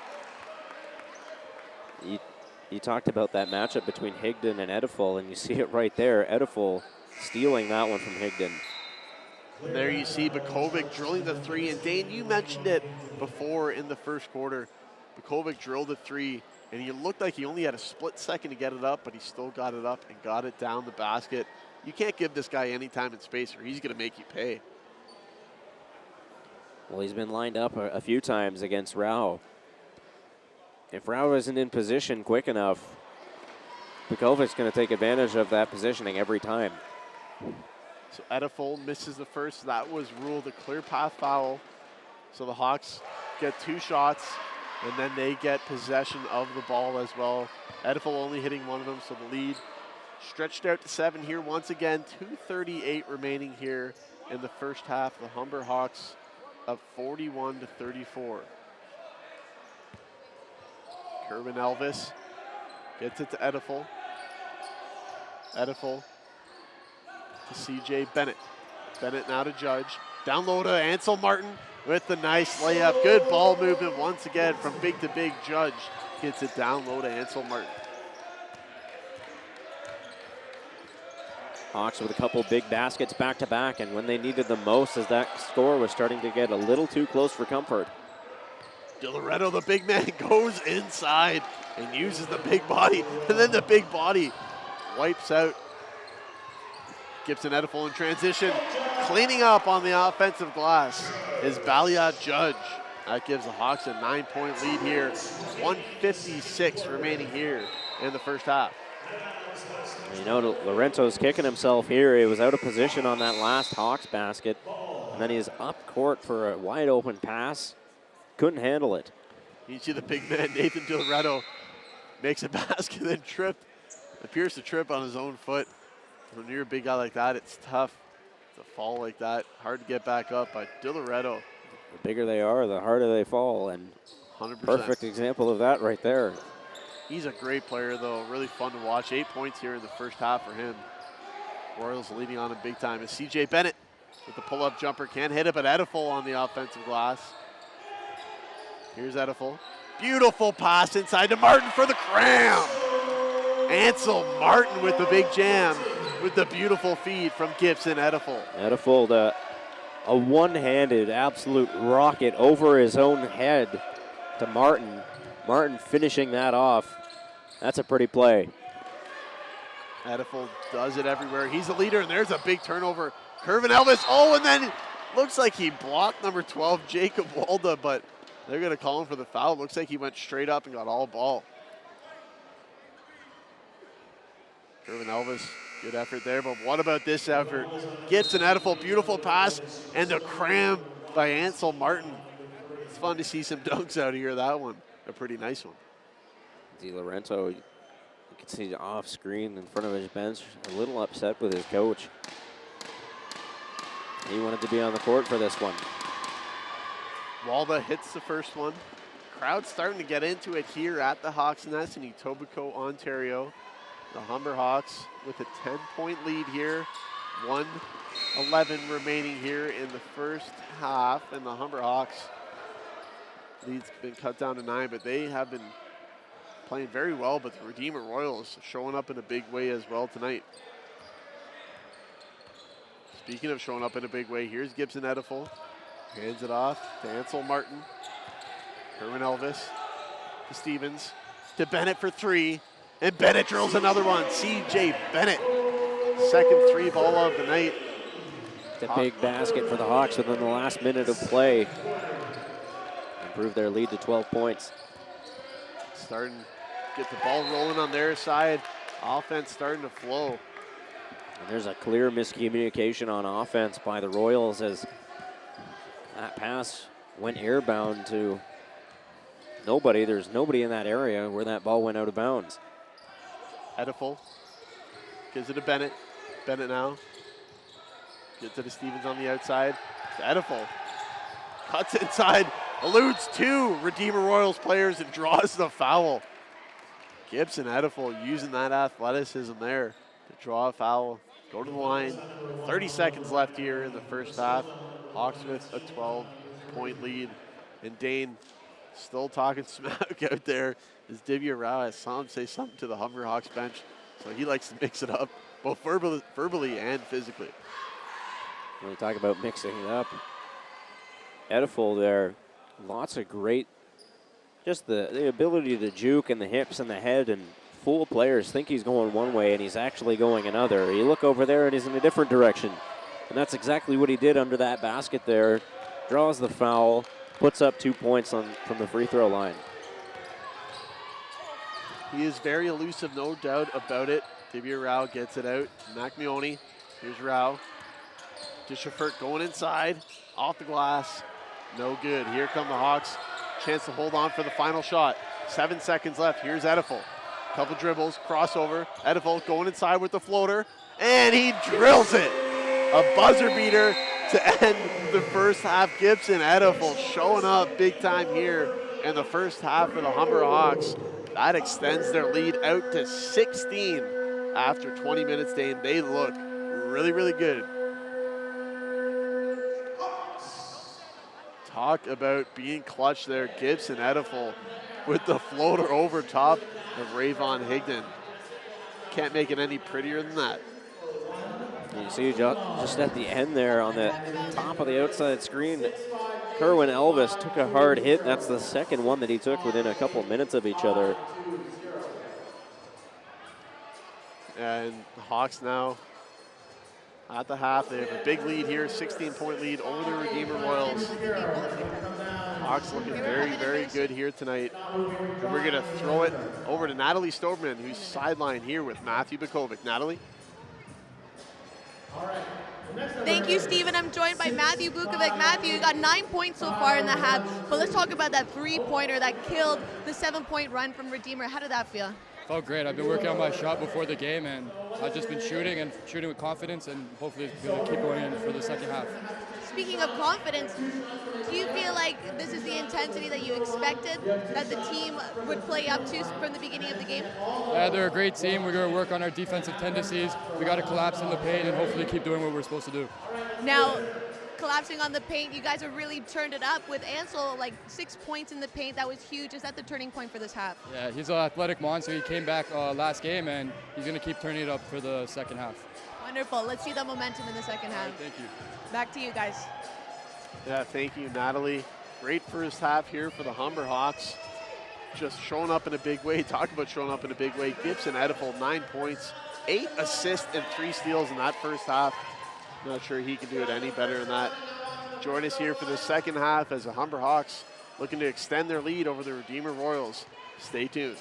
You talked about that matchup between Higdon and Ediful, and you see it right there. Ediful stealing that one from Higdon. And there you see Bukovic drilling the three. And Dane, you mentioned it before in the first quarter. Bukovic drilled a three, and he looked like he only had a split second to get it up, but he still got it up and got it down the basket. You can't give this guy any time and space, or he's going to make you pay. Well, he's been lined up a few times against Rao. If Rao isn't in position quick enough, Bukovic's going to take advantage of that positioning every time. So Ediful misses the first. That was ruled a clear path foul. So the Hawks get 2 shots, and then they get possession of the ball as well. Ediful only hitting one of them, so the lead stretched out to 7 here once again. 2:38 remaining here in the first half. The Humber Hawks up 41-34. Kerwin Elvis gets it to Ediful. Ediful to CJ Bennett. Bennett now to Judge. Down low to Ansel Martin with the nice layup. Good ball movement once again from big to big. Judge gets it down low to Ansel Martin. Hawks with a couple big baskets back to back, and when they needed them most, as that score was starting to get a little too close for comfort. DiLoretto, the big man, goes inside and uses the big body, and then the big body wipes out Gibson Ediful in transition. Cleaning up on the offensive glass is Balia Judge. That gives the Hawks a 9-point lead here. 1:56 remaining here in the first half. You know, Lorenzo's kicking himself here. He was out of position on that last Hawks basket, and then he's up court for a wide open pass. Couldn't handle it. You see the big man, Nathan DiLoretto, makes a basket, then appears to trip on his own foot. When you're a big guy like that, it's tough to fall like that. Hard to get back up, but DiLoretto. The bigger they are, the harder they fall, and 100%. Perfect example of that right there. He's a great player, though. Really fun to watch. 8 points here in the first half for him. Royals leading on him big time. Is CJ Bennett with the pull-up jumper. Can't hit it, but Ediful on the offensive glass. Here's Ediful. Beautiful pass inside to Martin for the cram. Ansel Martin with the big jam with the beautiful feed from Gibson Ediful. Ediful, a one-handed absolute rocket over his own head to Martin. Martin finishing that off. That's a pretty play. Ediful does it everywhere. He's the leader, and there's a big turnover. Kerwin Elvis, and then looks like he blocked number 12, Jacob Walda, but they're going to call him for the foul. Looks like he went straight up and got all ball. Kerwin Elvis, good effort there, but what about this effort? Gibson Ediful, beautiful pass, and a cram by Ansel Martin. It's fun to see some dunks out here, that one. A pretty nice one. DiLoretto, you can see off screen in front of his bench, a little upset with his coach. He wanted to be on the court for this one. Walda hits the first one. Crowd starting to get into it here at the Hawks Nest in Etobicoke, Ontario. The Humber Hawks with a 10-point lead here. 1:11 remaining here in the first half, and the Humber Hawks lead's been cut down to 9, but they have been playing very well, but the Redeemer Royals showing up in a big way as well tonight. Speaking of showing up in a big way, here's Gibson Ediful. Hands it off to Ansel Martin. Kerwin Elvis to Stevens. To Bennett for 3. And Bennett drills another one. C.J. Bennett, second three ball of the night. The big basket for the Hawks within the last minute of play. Improve their lead to 12 points. Starting to get the ball rolling on their side. Offense starting to flow. And there's a clear miscommunication on offense by the Royals as that pass went airbound to nobody. There's nobody in that area where that ball went out of bounds. Ediful gives it to Bennett. Bennett now gets it to Stevens on the outside. To Ediful. Cuts inside. Eludes two Redeemer Royals players and draws the foul. Gibson Ediful using that athleticism there to draw a foul. Go to the line. 30 seconds left here in the first half. Hawks with a 12-point lead. And Dane still talking smack out there as Divya Rao has saw him say something to the Humber Hawks bench. So he likes to mix it up, both verbally and physically. When we talk about mixing it up, Ediful there, lots of great, just the ability to juke and the hips and the head and fool players, think he's going one way and he's actually going another. You look over there and he's in a different direction. And that's exactly what he did under that basket there. Draws the foul, puts up 2 points from the free throw line. He is very elusive, no doubt about it. Divya Rao gets it out. McMeoni, here's Rao. To Schifert going inside, off the glass. No good. Here come the Hawks. Chance to hold on for the final shot. 7 seconds left. Here's Ediful. Couple dribbles, crossover. Ediful going inside with the floater, and he drills it. A buzzer beater to end the first half. Gibson Ediful showing up big time here in the first half for the Humber Hawks. That extends their lead out to 16 after 20 minutes, Dane. They look really, really good. Talk about being clutch there. Gibson Ediful with the floater over top of Rayvon Higdon. Can't make it any prettier than that. You see just at the end there on the top of the outside screen, Kerwin Elvis took a hard hit. That's the second one that he took within a couple minutes of each other. And the Hawks now at the half. They have a big lead here, 16-point lead over the Redeemer Royals. Hawks looking very, very good here tonight. And we're going to throw it over to Natalie Stoberman, who's sidelined here with Matthew Bukovic. Natalie? Thank you, Stephen. I'm joined by Matthew Bukovic. Matthew, you got 9 points so far in the half, but let's talk about that three-pointer that killed the 7-point run from Redeemer. How did that feel? Felt great. I've been working on my shot before the game, and I've just been shooting with confidence, and hopefully it's going to keep going in for the second half. Speaking of confidence, do you feel like this is the intensity that you expected that the team would play up to from the beginning of the game? Yeah, they're a great team. We're going to work on our defensive tendencies. We got to collapse in the paint and hopefully keep doing what we're supposed to do. Now, collapsing on the paint, you guys have really turned it up with Ansel, like 6 points in the paint. That was huge. Is that the turning point for this half? Yeah, he's an athletic monster. He came back last game, and he's going to keep turning it up for the second half. Wonderful. Let's see the momentum in the second half. Right, thank you. Back to you guys. Yeah, thank you, Natalie. Great first half here for the Humber Hawks. Just showing up in a big way. Talk about showing up in a big way. Gibson Ediful, 9 points, 8 assists, and 3 steals in that first half. Not sure he can do it any better than that. Join us here for the second half as the Humber Hawks looking to extend their lead over the Redeemer Royals. Stay tuned.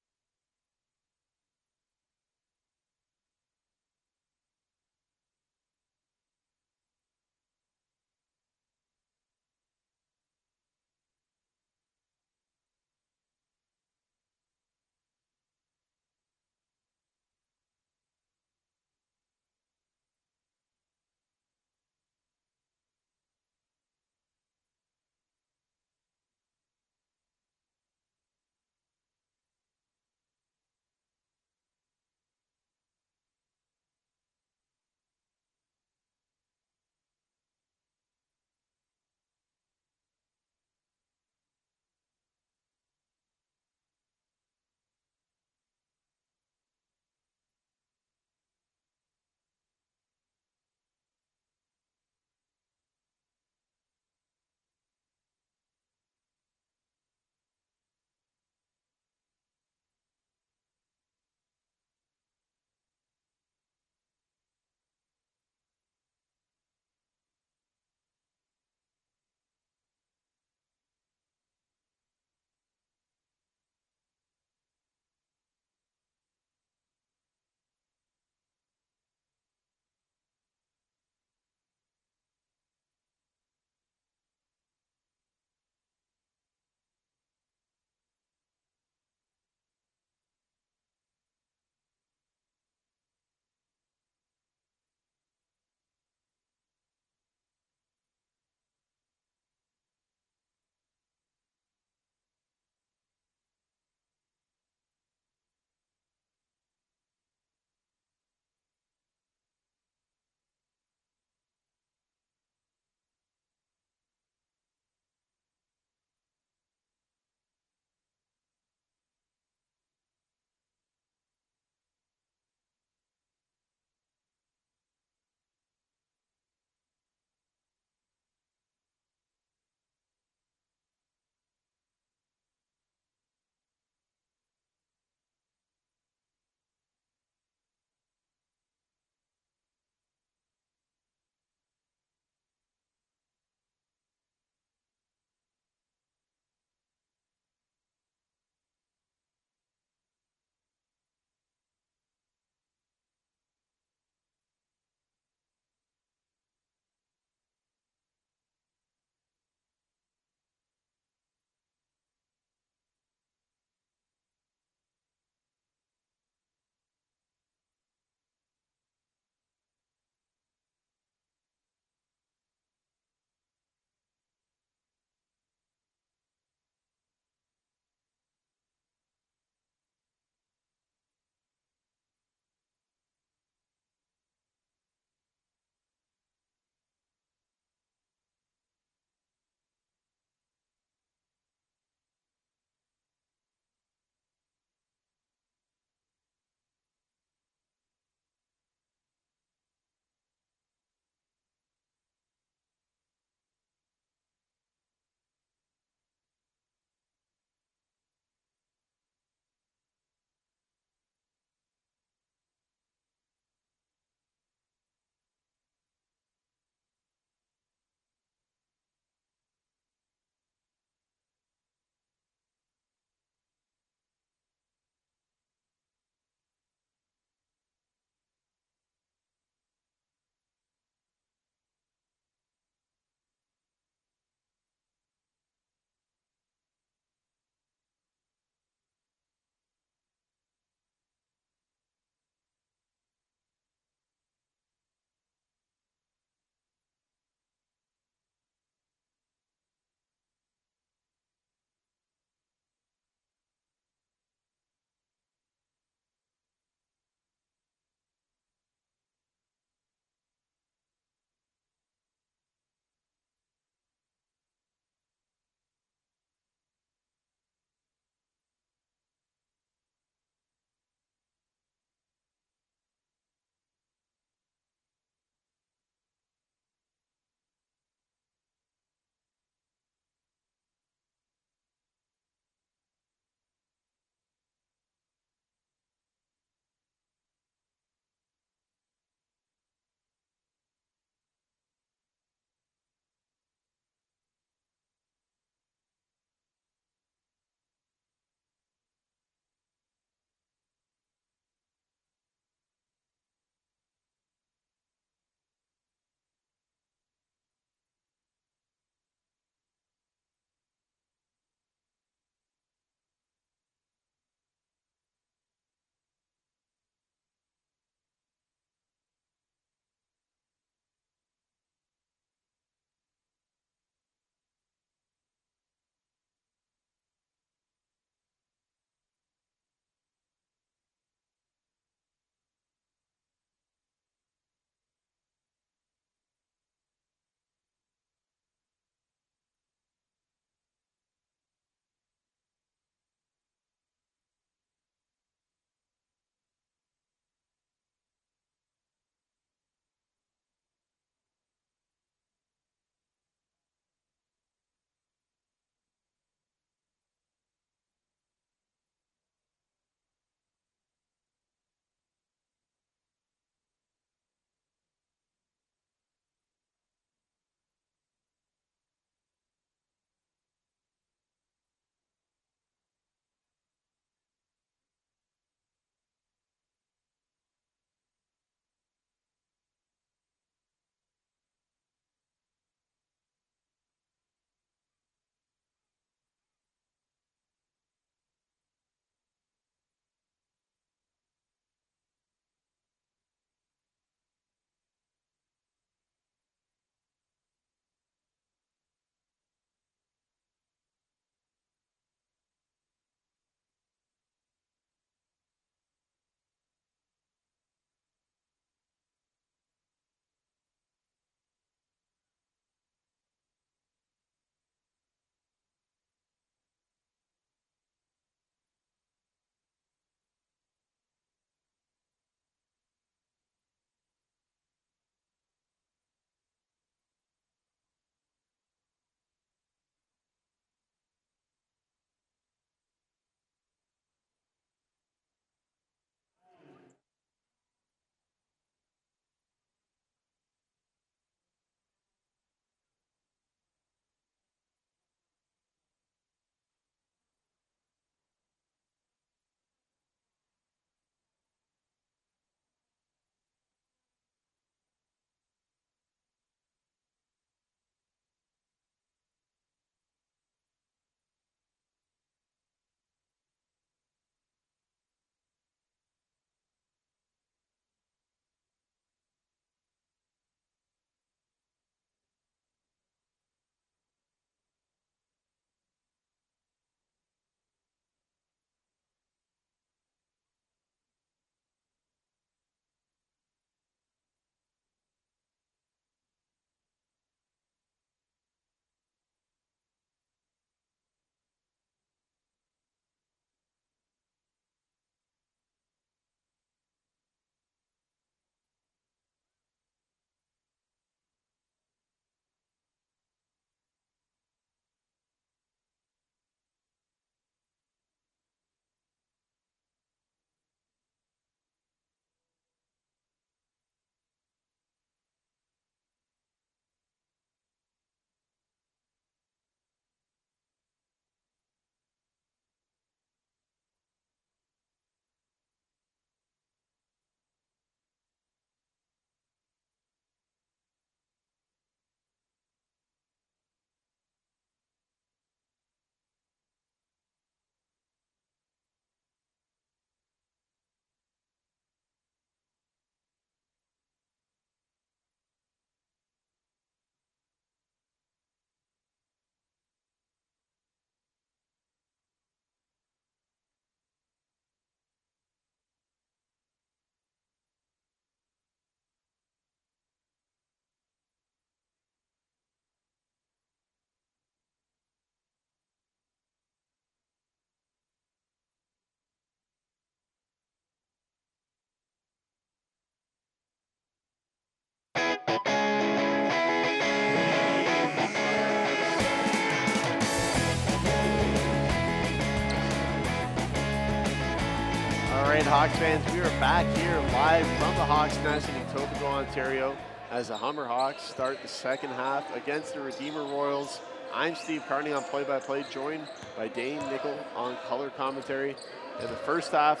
All right, Hawks fans, we are back here live from the Hawks Nest in Etobicoke, Ontario, as the Humber Hawks start the second half against the Redeemer Royals. I'm Steve Carney on play-by-play, joined by Dane Nickel on color commentary. In the first half,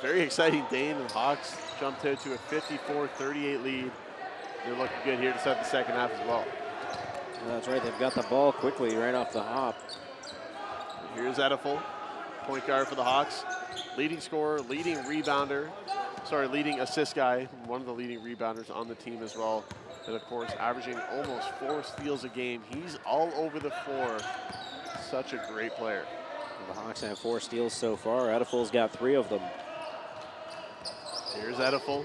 very exciting. Dane and the Hawks jumped out to a 54-38 lead. They're looking good here to start the second half as well. That's right, they've got the ball quickly right off the hop. Here's Edifel, point guard for the Hawks. Leading scorer, leading rebounder, leading assist guy, one of the leading rebounders on the team as well. And of course, averaging almost 4 steals a game. He's all over the floor. Such a great player. The Hawks have 4 steals so far. Edifel's got 3 of them. Here's Edifel.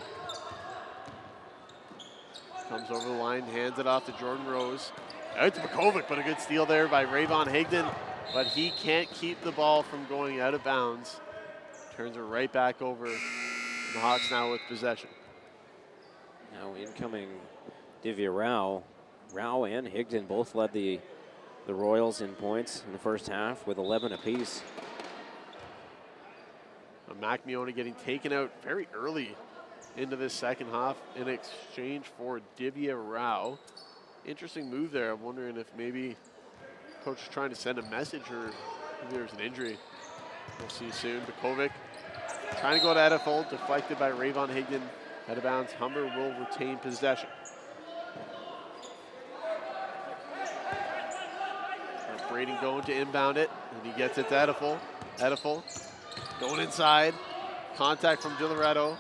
Comes over the line, hands it off to Jordan Rose. Out to Bukovic, but a good steal there by Rayvon Higdon. But he can't keep the ball from going out of bounds. Turns it right back over. And the Hawks now with possession. Now incoming Divya Rao. Rao and Higdon both led the Royals in points in the first half with 11 apiece. Mac Miona getting taken out very early into this second half in exchange for Divya Rao. Interesting move there. I'm wondering if maybe coach is trying to send a message or maybe there's an injury. We'll see soon. Bukovic trying to go to Edifel, deflected by Rayvon Higdon. Out of bounds, Humber will retain possession. Braden going to inbound it, and he gets it to Edifel. Edifel going inside. Contact from DiLoretto.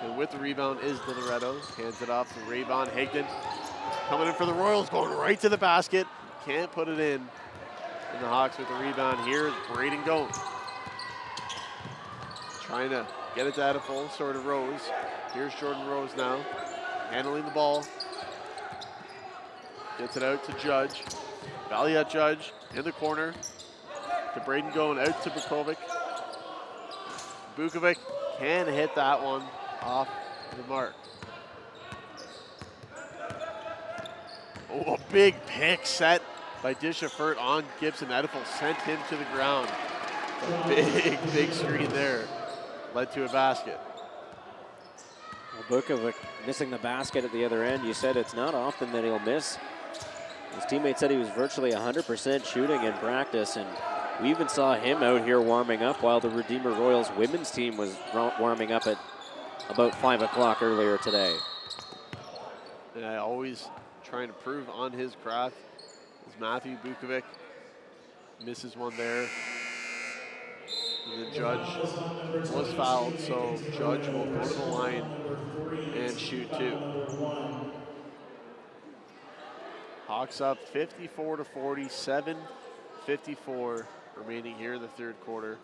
And with the rebound is DiLoretto. Hands it off to Rayvon Higdon. Coming in for the Royals, going right to the basket. Can't put it in. And the Hawks with the rebound. Here's Braden going. Trying to get it to Edifel, sort of Rose. Here's Jordan Rose now, handling the ball. Gets it out to Judge. Valiant Judge in the corner. To Braden going out to Bukovic. Bukovic can hit that one off the mark. Oh, a big pick set by Dishafert on Gibson. Edifel sent him to the ground. A big screen there. Led to a basket. Well, Bukovic missing the basket at the other end. You said it's not often that he'll miss. His teammate said he was virtually 100% shooting in practice, and we even saw him out here warming up while the Redeemer Royals women's team was warming up at about 5 o'clock earlier today. And always trying to prove on his craft is Matthew Bukovic. Misses one there. And the Judge was fouled, so Judge will go to the line and shoot 2. Hawks up 54-40, 7:54 remaining here in the third quarter.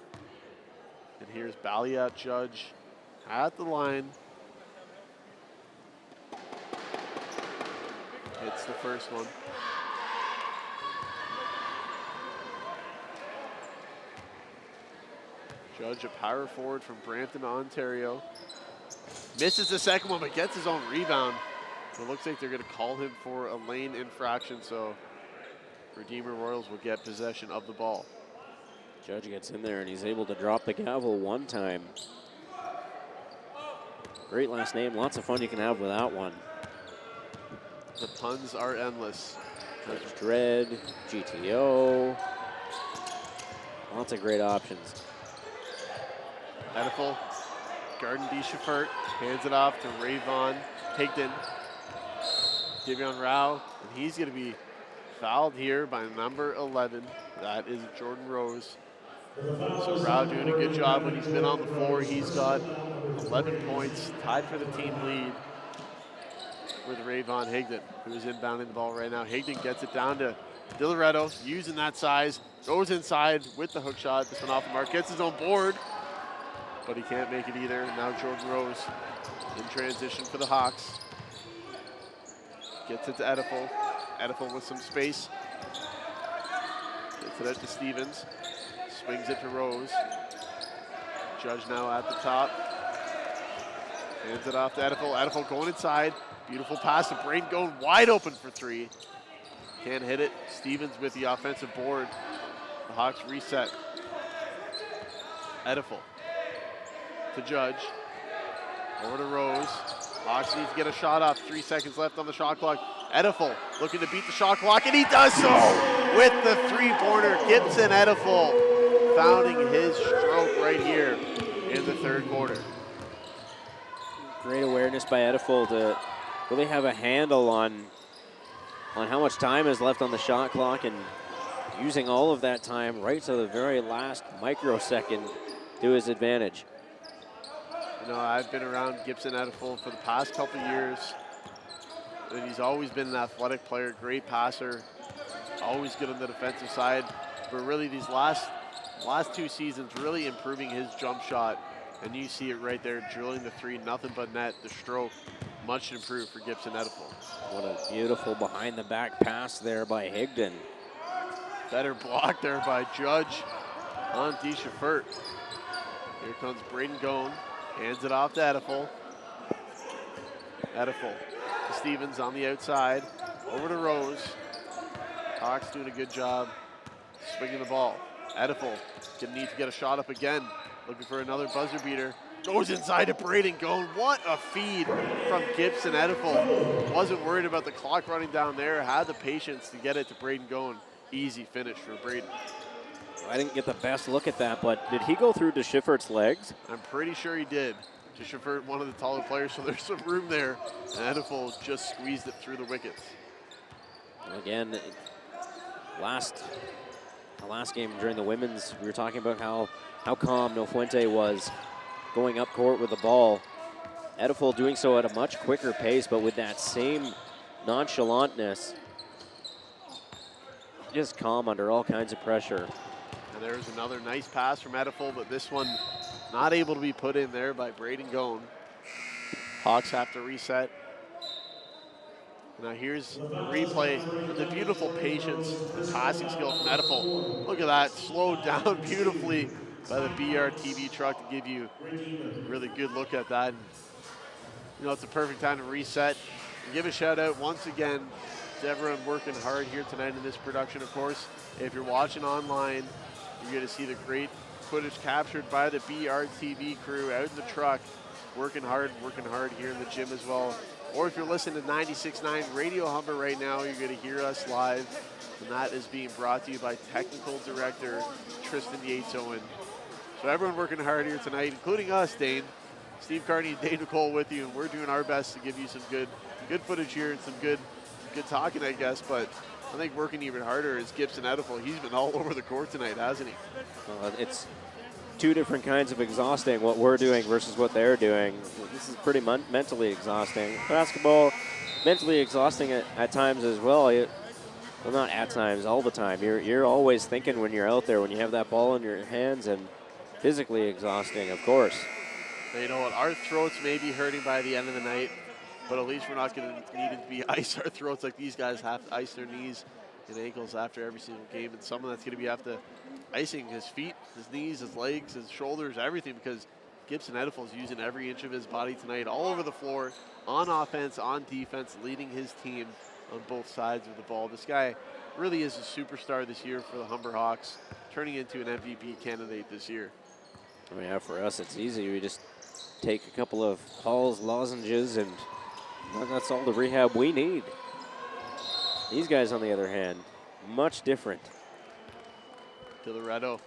And here's Baliat Judge at the line. Hits the first one. Judge, a power forward from Brampton, Ontario. Misses the second one, but gets his own rebound. It looks like they're going to call him for a lane infraction, so Redeemer Royals will get possession of the ball. Judge gets in there, and he's able to drop the gavel one time. Great last name. Lots of fun you can have with that one. The puns are endless. Judge Dredd, GTO. Lots of great options. Edifel, Garden D. Schifert, hands it off to Rayvon Higdon. Davion Rao, and he's going to be fouled here by number 11. That is Jordan Rose. So Rao doing a good job when he's been on the floor. He's got 11 points, tied for the team lead with Rayvon Higdon, who is inbounding the ball right now. Higdon gets it down to DiLoretto, using that size, goes inside with the hook shot. This one off the mark, gets his own board, but he can't make it either. Now Jordan Rose in transition for the Hawks. Gets it to Edifel. Edifel with some space. Gets it out to Stevens. Swings it to Rose. Judge now at the top. Hands it off to Edifel. Edifel going inside. Beautiful pass to Braden, going wide open for 3. Can't hit it. Stevens with the offensive board. The Hawks reset. Edifel to Judge. Over to Rose. Hawks needs to get a shot up. 3 seconds left on the shot clock. Ediful looking to beat the shot clock, and he does so with the three-pointer. Gibson Ediful founding his stroke right here in the third quarter. Great awareness by Ediful to really have a handle on how much time is left on the shot clock and using all of that time right to the very last microsecond to his advantage. You know, I've been around Gibson Ediful for the past couple years, and he's always been an athletic player, great passer, always good on the defensive side. But really these last 2 seasons really improving his jump shot, and you see it right there, drilling the three, nothing but net. The stroke, much improved for Gibson Ediful. What a beautiful behind the back pass there by Higdon. Better block there by Judge on Disha Furt. Here comes Braden Gone, hands it off to Ediful. Ediful to Stevens on the outside, over to Rose. Hawks doing a good job swinging the ball. Ediful gonna need to get a shot up again, looking for another buzzer beater. Goes inside to Braden Gone. What a feed from Gibson Ediful. Wasn't worried about the clock running down there, had the patience to get it to Braden Gone. Easy finish for Braden. I didn't get the best look at that, but did he go through to Schiffert's legs? I'm pretty sure he did. To Schiffert, one of the taller players, so there's some room there. And Ediful just squeezed it through the wickets. Again, the last game during the women's, we were talking about how calm No Fuente was going up court with the ball. Ediful doing so at a much quicker pace, but with that same nonchalantness. Just calm under all kinds of pressure. And there's another nice pass from Ediful, but this one not able to be put in there by Braden Gone. Hawks have to reset. Now here's a replay of the beautiful patience and passing skill from Ediful. Look at that, slowed down beautifully by the BR TV truck to give you a really good look at that. And, you know, it's a perfect time to reset. And give a shout out once again to everyone working hard here tonight in this production. Of course, if you're watching online, you're going to see the great footage captured by the BR TV crew out in the truck, working hard here in the gym as well. Or if you're listening to 96.9 Radio Humber right now, you're going to hear us live, and that is being brought to you by Technical Director Tristan Yates-Owen. So everyone working hard here tonight, including us, Dane. Steve Carney and Dane Nicole with you, and we're doing our best to give you some good footage here and some good talking, I guess. But I think working even harder is Gibson Ediful. He's been all over the court tonight, hasn't he? It's two different kinds of exhausting, what we're doing versus what they're doing. This is pretty mentally exhausting. Basketball, mentally exhausting at times as well. Well, not at times, all the time. You're always thinking when you're out there, when you have that ball in your hands, and physically exhausting, of course. But you know what? Our throats may be hurting by the end of the night, but at least we're not going to need to be ice our throats like these guys have to ice their knees and ankles after every single game. And someone that's going to be after icing his feet, his knees, his legs, his shoulders, everything, because Gibson Ediful is using every inch of his body tonight, all over the floor, on offense, on defense, leading his team on both sides of the ball. This guy really is a superstar this year for the Humber Hawks, turning into an MVP candidate this year. I mean, for us, it's easy. We just take a couple of Hall's lozenges, and that's all the rehab we need. These guys, on the other hand, much different. DiLoretto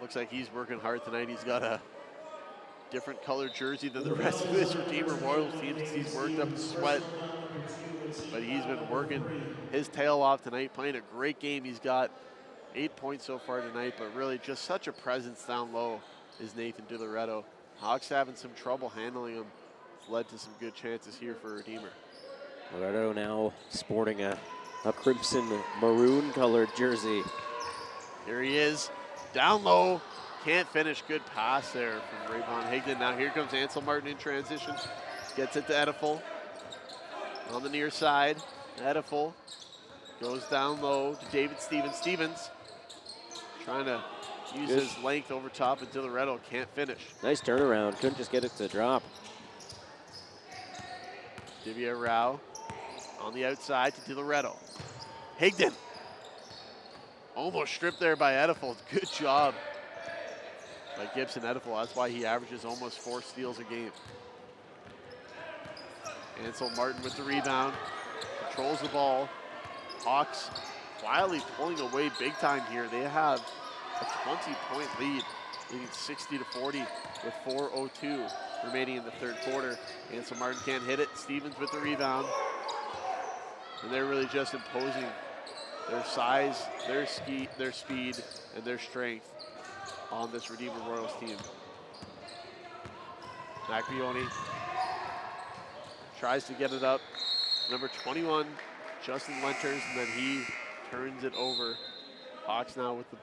looks like he's working hard tonight. He's got a different colored jersey than the rest of this Redeemer Royals team. He's worked up a sweat, but he's been working his tail off tonight, playing a great game. He's got 8 points so far tonight, but really just such a presence down low is Nathan DiLoretto. Hawks having some trouble handling him. It's led to some good chances here for Redeemer. DiLoretto now sporting a crimson maroon colored jersey. Here he is, down low, can't finish. Good pass there from Rayvon Higdon. Now here comes Ansel Martin in transition. Gets it to Ediful on the near side. Ediful goes down low to David Stevens. Stevens trying to use his length over top, and DiLoretto can't finish. Nice turnaround, couldn't just get it to drop. Divya Rao on the outside to DiLoretto. Higdon almost stripped there by Ediful. Good job by Gibson Edifel. That's why he averages almost 4 steals a game. Ansel Martin with the rebound, controls the ball. Hawks quietly pulling away big time here. They have a 20-point lead, leading 60-40 with 4:02 remaining in the third quarter. Ansel Martin can't hit it. Stevens with the rebound. And they're really just imposing their size, their speed, and their strength on this Redeemer Royals team. Macchione tries to get it up. Number 21, Justin Lenters, and then he turns it over. Hawks now with the,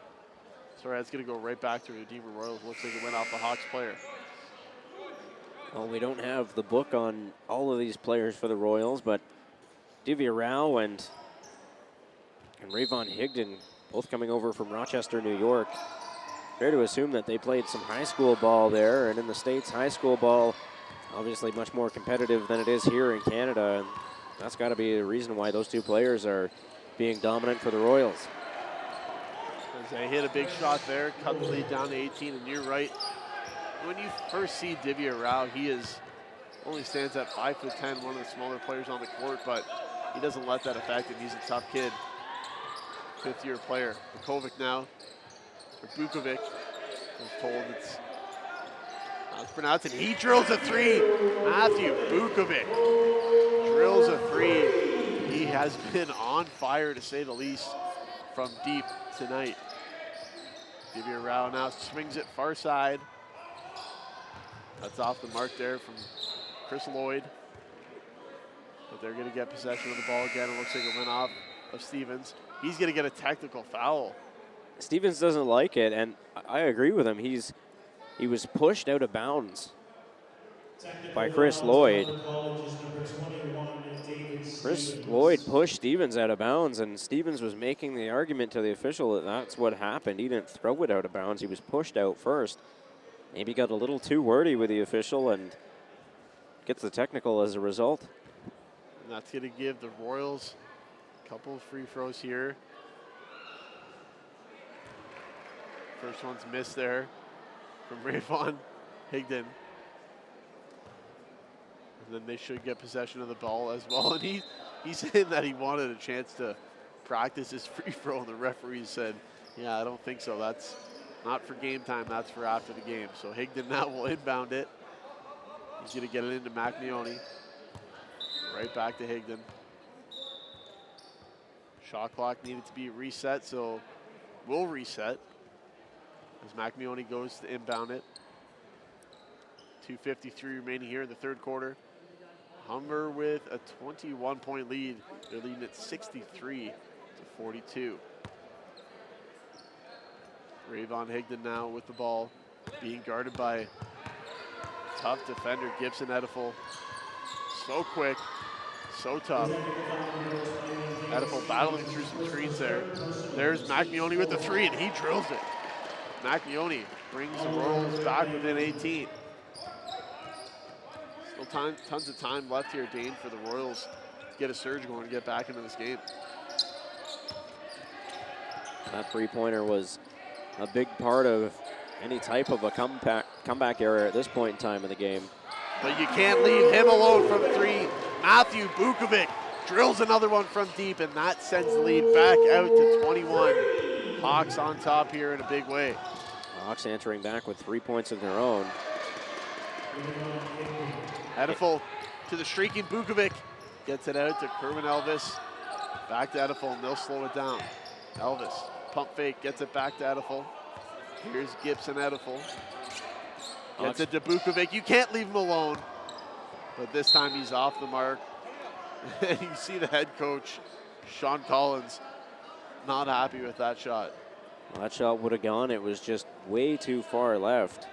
sorry, that's gonna go right back to Redeemer Royals. Looks like it went off the Hawks player. Well, we don't have the book on all of these players for the Royals, but Divya Rao and Rayvon Higdon, both coming over from Rochester, New York. Fair to assume that they played some high school ball there, and in the States, high school ball obviously much more competitive than it is here in Canada, and that's got to be the reason why those two players are being dominant for the Royals. As they hit a big shot there, cut the lead down to 18, and you're right. When you first see Divya Rao, he only stands at 5'10", one of the smaller players on the court, but he doesn't let that affect him. He's a tough kid. 5th-year player. Bukovic now, or Bukovic, was told it's pronounced, and he drills a 3. Matthew Bukovic drills a 3. He has been on fire, to say the least, from deep tonight. Divya Rao now swings it far side. That's off the mark there from Chris Lloyd. But they're going to get possession of the ball again. It looks like it went off of Stevens. He's going to get a technical foul. Stevens doesn't like it, and I agree with him. He was pushed out of bounds by Chris Lloyd. Chris Lloyd pushed Stevens out of bounds, and Stevens was making the argument to the official that that's what happened. He didn't throw it out of bounds. He was pushed out first. Maybe got a little too wordy with the official and gets the technical as a result. And that's going to give the Royals a couple of free throws here. First one's missed there from Rayvon Higdon. And then they should get possession of the ball as well. And he's saying that he wanted a chance to practice his free throw, and the referee said, yeah, I don't think so. That's not for game time, that's for after the game. So Higdon now will inbound it. He's going to get it into Macchione. Right back to Higdon. Shot clock needed to be reset, so we'll reset as Macchione goes to inbound it. 2:53 remaining here in the third quarter. Humber with a 21-point lead. They're leading at 63-42. Rayvon Higdon now with the ball, being guarded by tough defender Gibson Edifel. So quick, so tough. Edifel battling through some screens there. There's Macchione with the 3, and he drills it. Macchione brings the Royals back within 18. Still tons of time left here, Dane, for the Royals to get a surge going and get back into this game. That three-pointer was a big part of any type of a comeback error at this point in time in the game. But you can't leave him alone from 3. Matthew Bukovic drills another one from deep, and that sends the lead back out to 21. Hawks on top here in a big way. Hawks answering back with 3 points of their own. Edifel to the streaking Bukovic. Gets it out to Kerwin Elvis. Back to Edifel, and they'll slow it down. Elvis, pump fake, gets it back to Edifel. Here's Gibson Edifel. Gets it to Bukovic. You can't leave him alone. But this time he's off the mark. And you see the head coach, Sean Collins, not happy with that shot. Well, that shot would have gone. It was just way too far left.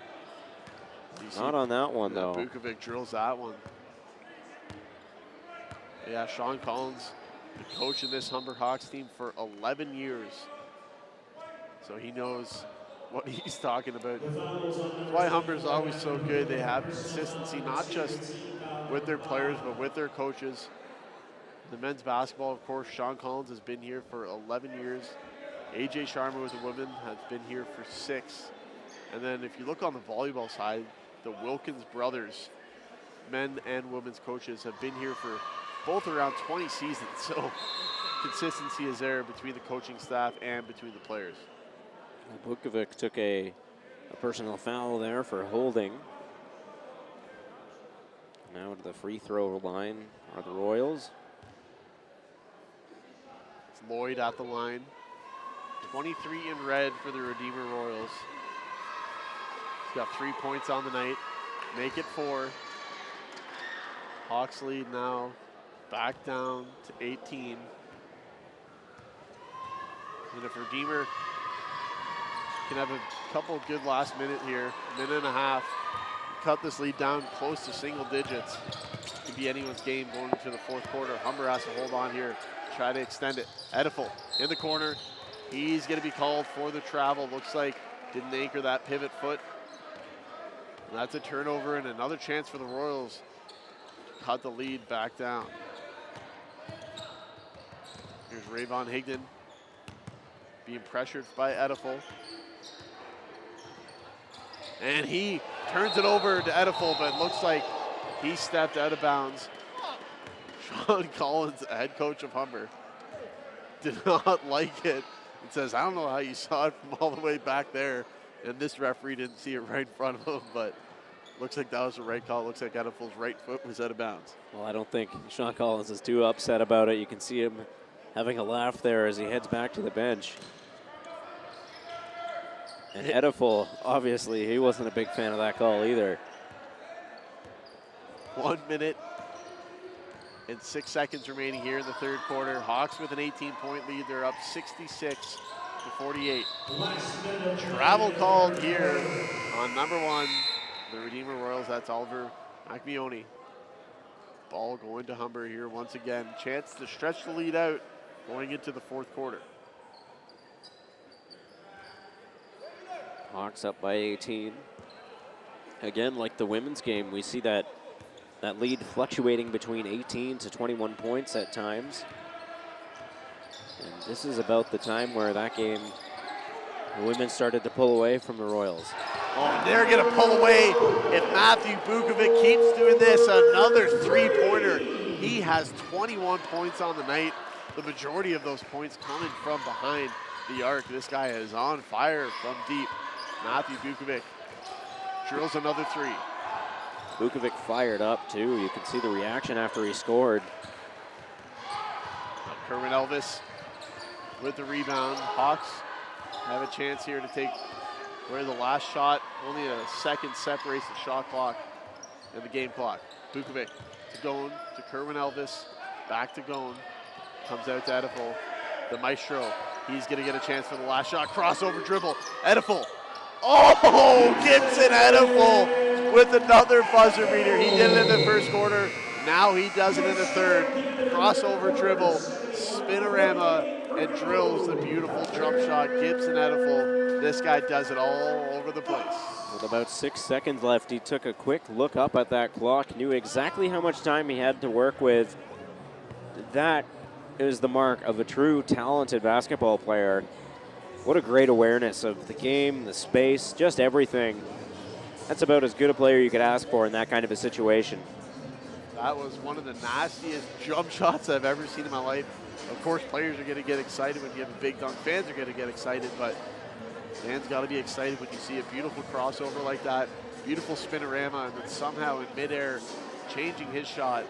Not on that one, though. Bukovic drills that one. Yeah, Sean Collins, the coach of this Humber Hawks team for 11 years. So he knows what he's talking about. That's why Humber's always so good. They have consistency, not just with their players, but with their coaches. The men's basketball, of course, Sean Collins has been here for 11 years. AJ Sharma with the women has been here for 6. And then if you look on the volleyball side, the Wilkins brothers, men and women's coaches, have been here for both around 20 seasons. So consistency is there between the coaching staff and between the players. Vukovic took a personal foul there for holding. Now to the free throw line are the Royals. It's Lloyd at the line. 23 in red for the Redeemer Royals. He's got 3 points on the night. Make it 4. Hawks lead now back down to 18. And if Redeemer can have a couple of good last minute here, minute and a half, cut this lead down close to single digits, it could be anyone's game going into the fourth quarter. Humber has to hold on here, try to extend it. Edifel in the corner. He's going to be called for the travel. Looks like didn't anchor that pivot foot. And that's a turnover and another chance for the Royals to cut the lead back down. Here's Rayvon Higdon being pressured by Edifel. And he turns it over to Edifel, but it looks like he stepped out of bounds. Sean Collins, head coach of Humber, did not like it. It says, I don't know how you saw it from all the way back there. And this referee didn't see it right in front of him, but looks like that was the right call. Looks like Edifel's right foot was out of bounds. Well, I don't think Sean Collins is too upset about it. You can see him having a laugh there as he heads back to the bench. And Edifel, obviously, he wasn't a big fan of that call either. 1 minute and 6 seconds remaining here in the third quarter. Hawks with an 18-point lead. They're up 66-48. Travel called here on number 1, the Redeemer Royals. That's Oliver McMeoni. Ball going to Humber here once again. Chance to stretch the lead out going into the fourth quarter. Hawks up by 18. Again, like the women's game, we see that lead fluctuating between 18 to 21 points at times. And this is about the time where that game, the women started to pull away from the Royals. Oh, and they're going to pull away if Matthew Vukovic keeps doing this. Another three-pointer. He has 21 points on the night. The majority of those points coming from behind the arc. This guy is on fire from deep. Matthew Vukovic drills another 3. Vukovic fired up too. You can see the reaction after he scored. Kerwin Elvis with the rebound. Hawks have a chance here to take where the last shot, only a second separates the shot clock and the game clock. Vukovic to Gone, to Kerwin Elvis, back to Gone. Comes out to Edifel, the maestro. He's gonna get a chance for the last shot. Crossover dribble, Edifel. Oh, Gibson Edifel with another buzzer beater. He did it in the first quarter. Now he does it in the third. Crossover dribble, spinorama, and drills the beautiful jump shot. Gibson Edifel. This guy does it all over the place. With about 6 seconds left, he took a quick look up at that clock, knew exactly how much time he had to work with. That is the mark of a true talented basketball player. What a great awareness of the game, the space, just everything. That's about as good a player you could ask for in that kind of a situation. That was one of the nastiest jump shots I've ever seen in my life. Of course, players are going to get excited when you have a big dunk. Fans are going to get excited, but fans got to be excited when you see a beautiful crossover like that, beautiful spinorama, and then somehow in midair changing his shot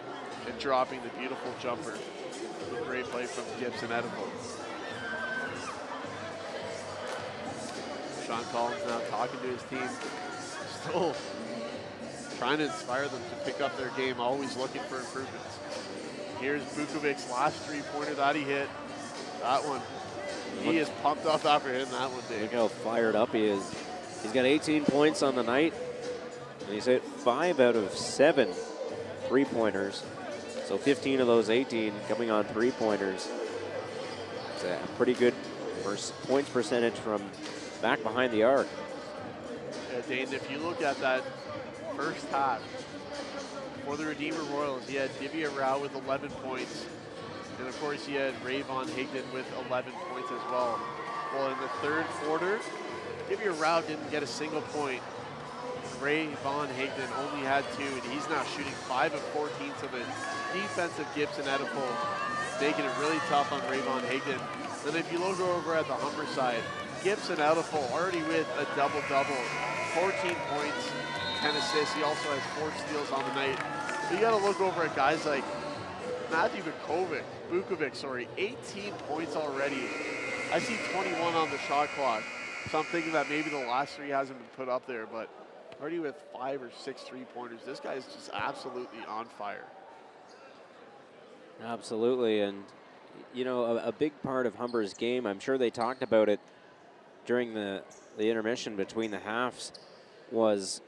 and dropping the beautiful jumper. A great play from Gibson Edifel. Sean Collins now talking to his team, still trying to inspire them to pick up their game, always looking for improvements. Here's Vukovic's last three-pointer that he hit. That one, he is pumped up after hitting that one, Dave. Look how fired up he is. He's got 18 points on the night, and he's hit 5 out of 7 three-pointers. So 15 of those 18 coming on three-pointers. It's a pretty good points percentage from back behind the arc. Yeah, Dane, if you look at that first half, for the Redeemer Royals, he had Divya Rao with 11 points. And of course, he had Rayvon Higdon with 11 points as well. Well, in the third quarter, give you a route, didn't get a single point. Ray Von Higdon only had 2, and he's now shooting 5 of 14, so the defensive Gibson Ediful making it really tough on Ray Von Higdon. Then if you look over at the Humber side, Gibson Ediful already with a double-double, 14 points, 10 assists. He also has 4 steals on the night. But you got to look over at guys like Matthew Bukovic, 18 points already. I see 21 on the shot clock, so I'm thinking that maybe the last 3 hasn't been put up there, but already with 5 or 6 3-pointers. This guy is just absolutely on fire. Absolutely, and you know, a big part of Humber's game, I'm sure they talked about it during the intermission between the halves, was,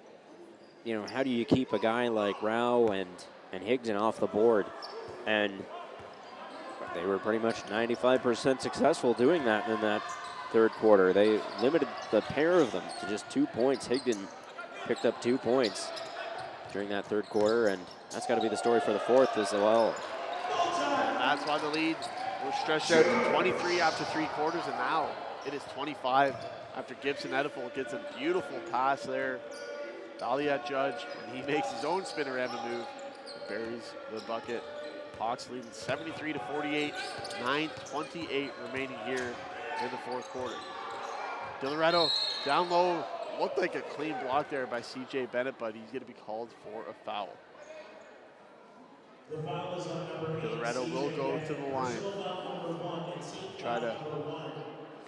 you know, how do you keep a guy like Rao and Higdon off the board? And they were pretty much 95% successful doing that in that third quarter. They limited the pair of them to just 2 points. Higdon picked up 2 points during that third quarter, and that's got to be the story for the fourth as well. That's why the lead was stretched out to 23 after 3 quarters, and now it is 25 after Gibson Ediful gets a beautiful pass there. Valiat Judge, and he makes his own spinorama move, buries the bucket. Hawks leading 73 to 48, 9:28 remaining here in the fourth quarter. DiLoretto down low, looked like a clean block there by CJ Bennett, but he's going to be called for a foul. DiLoretto will go to the line, try to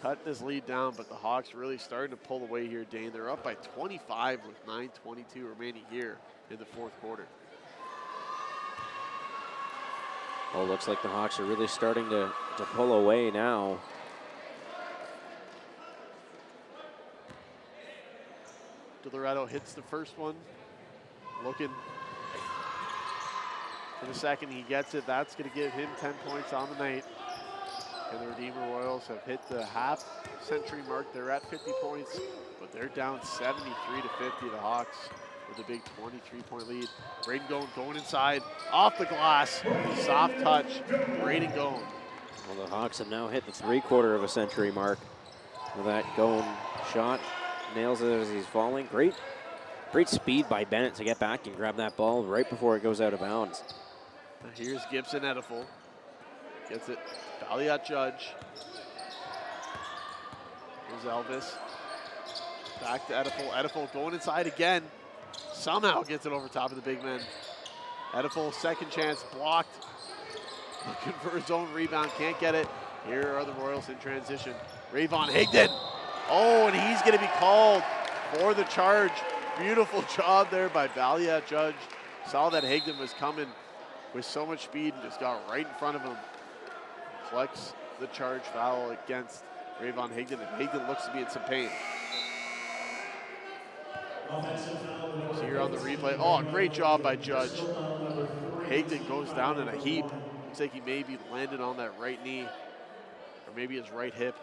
cut this lead down, but the Hawks really starting to pull away here, Dane. They're up by 25 with 9:22 remaining here in the fourth quarter. Well, looks like the Hawks are really starting to pull away now. DiLoretto hits the first one, looking for the second. He gets it. That's going to give him 10 points on the night. And the Redeemer Royals have hit the half-century mark. They're at 50 points, but they're down 73 to 50. The Hawks with a big 23-point lead. Braden Goen going inside, off the glass, soft touch. Braden Goen. Well, the Hawks have now hit the 3/4 of a century mark with that Goen shot. Nails it as he's falling. Great speed by Bennett to get back and grab that ball right before it goes out of bounds. Now here's Gibson Ediful. Gets it. Valiat Judge. Here's Elvis. Back to Ediful. Ediful going inside again. Somehow gets it over top of the big man. Ediful, second chance, blocked. Looking for his own rebound, can't get it. Here are the Royals in transition. Ray Von Higdon. Oh, and he's gonna be called for the charge. Beautiful job there by Valiat Judge. Saw that Higdon was coming with so much speed and just got right in front of him. Collects the charge foul against Ray Von Higdon, and Higdon looks to be in some pain. So here on the replay, oh, great job by Judge. Higdon goes down in a heap. Looks like he maybe landed on that right knee, or maybe his right hip.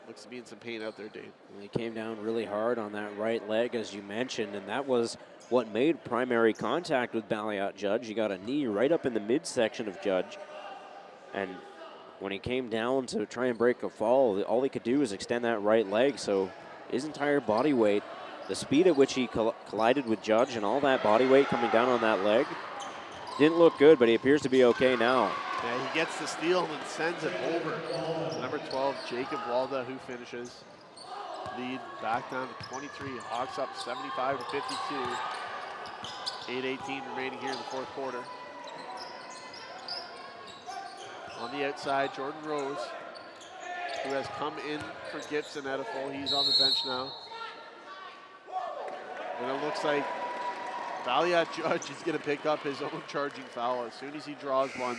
Looks to be in some pain out there, Dave. And he came down really hard on that right leg, as you mentioned, and that was what made primary contact with Valiat Judge. He got a knee right up in the midsection of Judge, and when he came down to try and break a fall, all he could do was extend that right leg, so his entire body weight, the speed at which he collided with Judge and all that body weight coming down on that leg, didn't look good, but he appears to be okay now. Yeah, he gets the steal and then sends it over. Number 12, Jacob Walda, who finishes. Lead back down to 23. Hawks up 75 to 52. 8:18 remaining here in the fourth quarter. On the outside, Jordan Rose, who has come in for Gibson Ediful. He's on the bench now. And it looks like Valiat Judge is going to pick up his own charging foul. As soon as he draws one,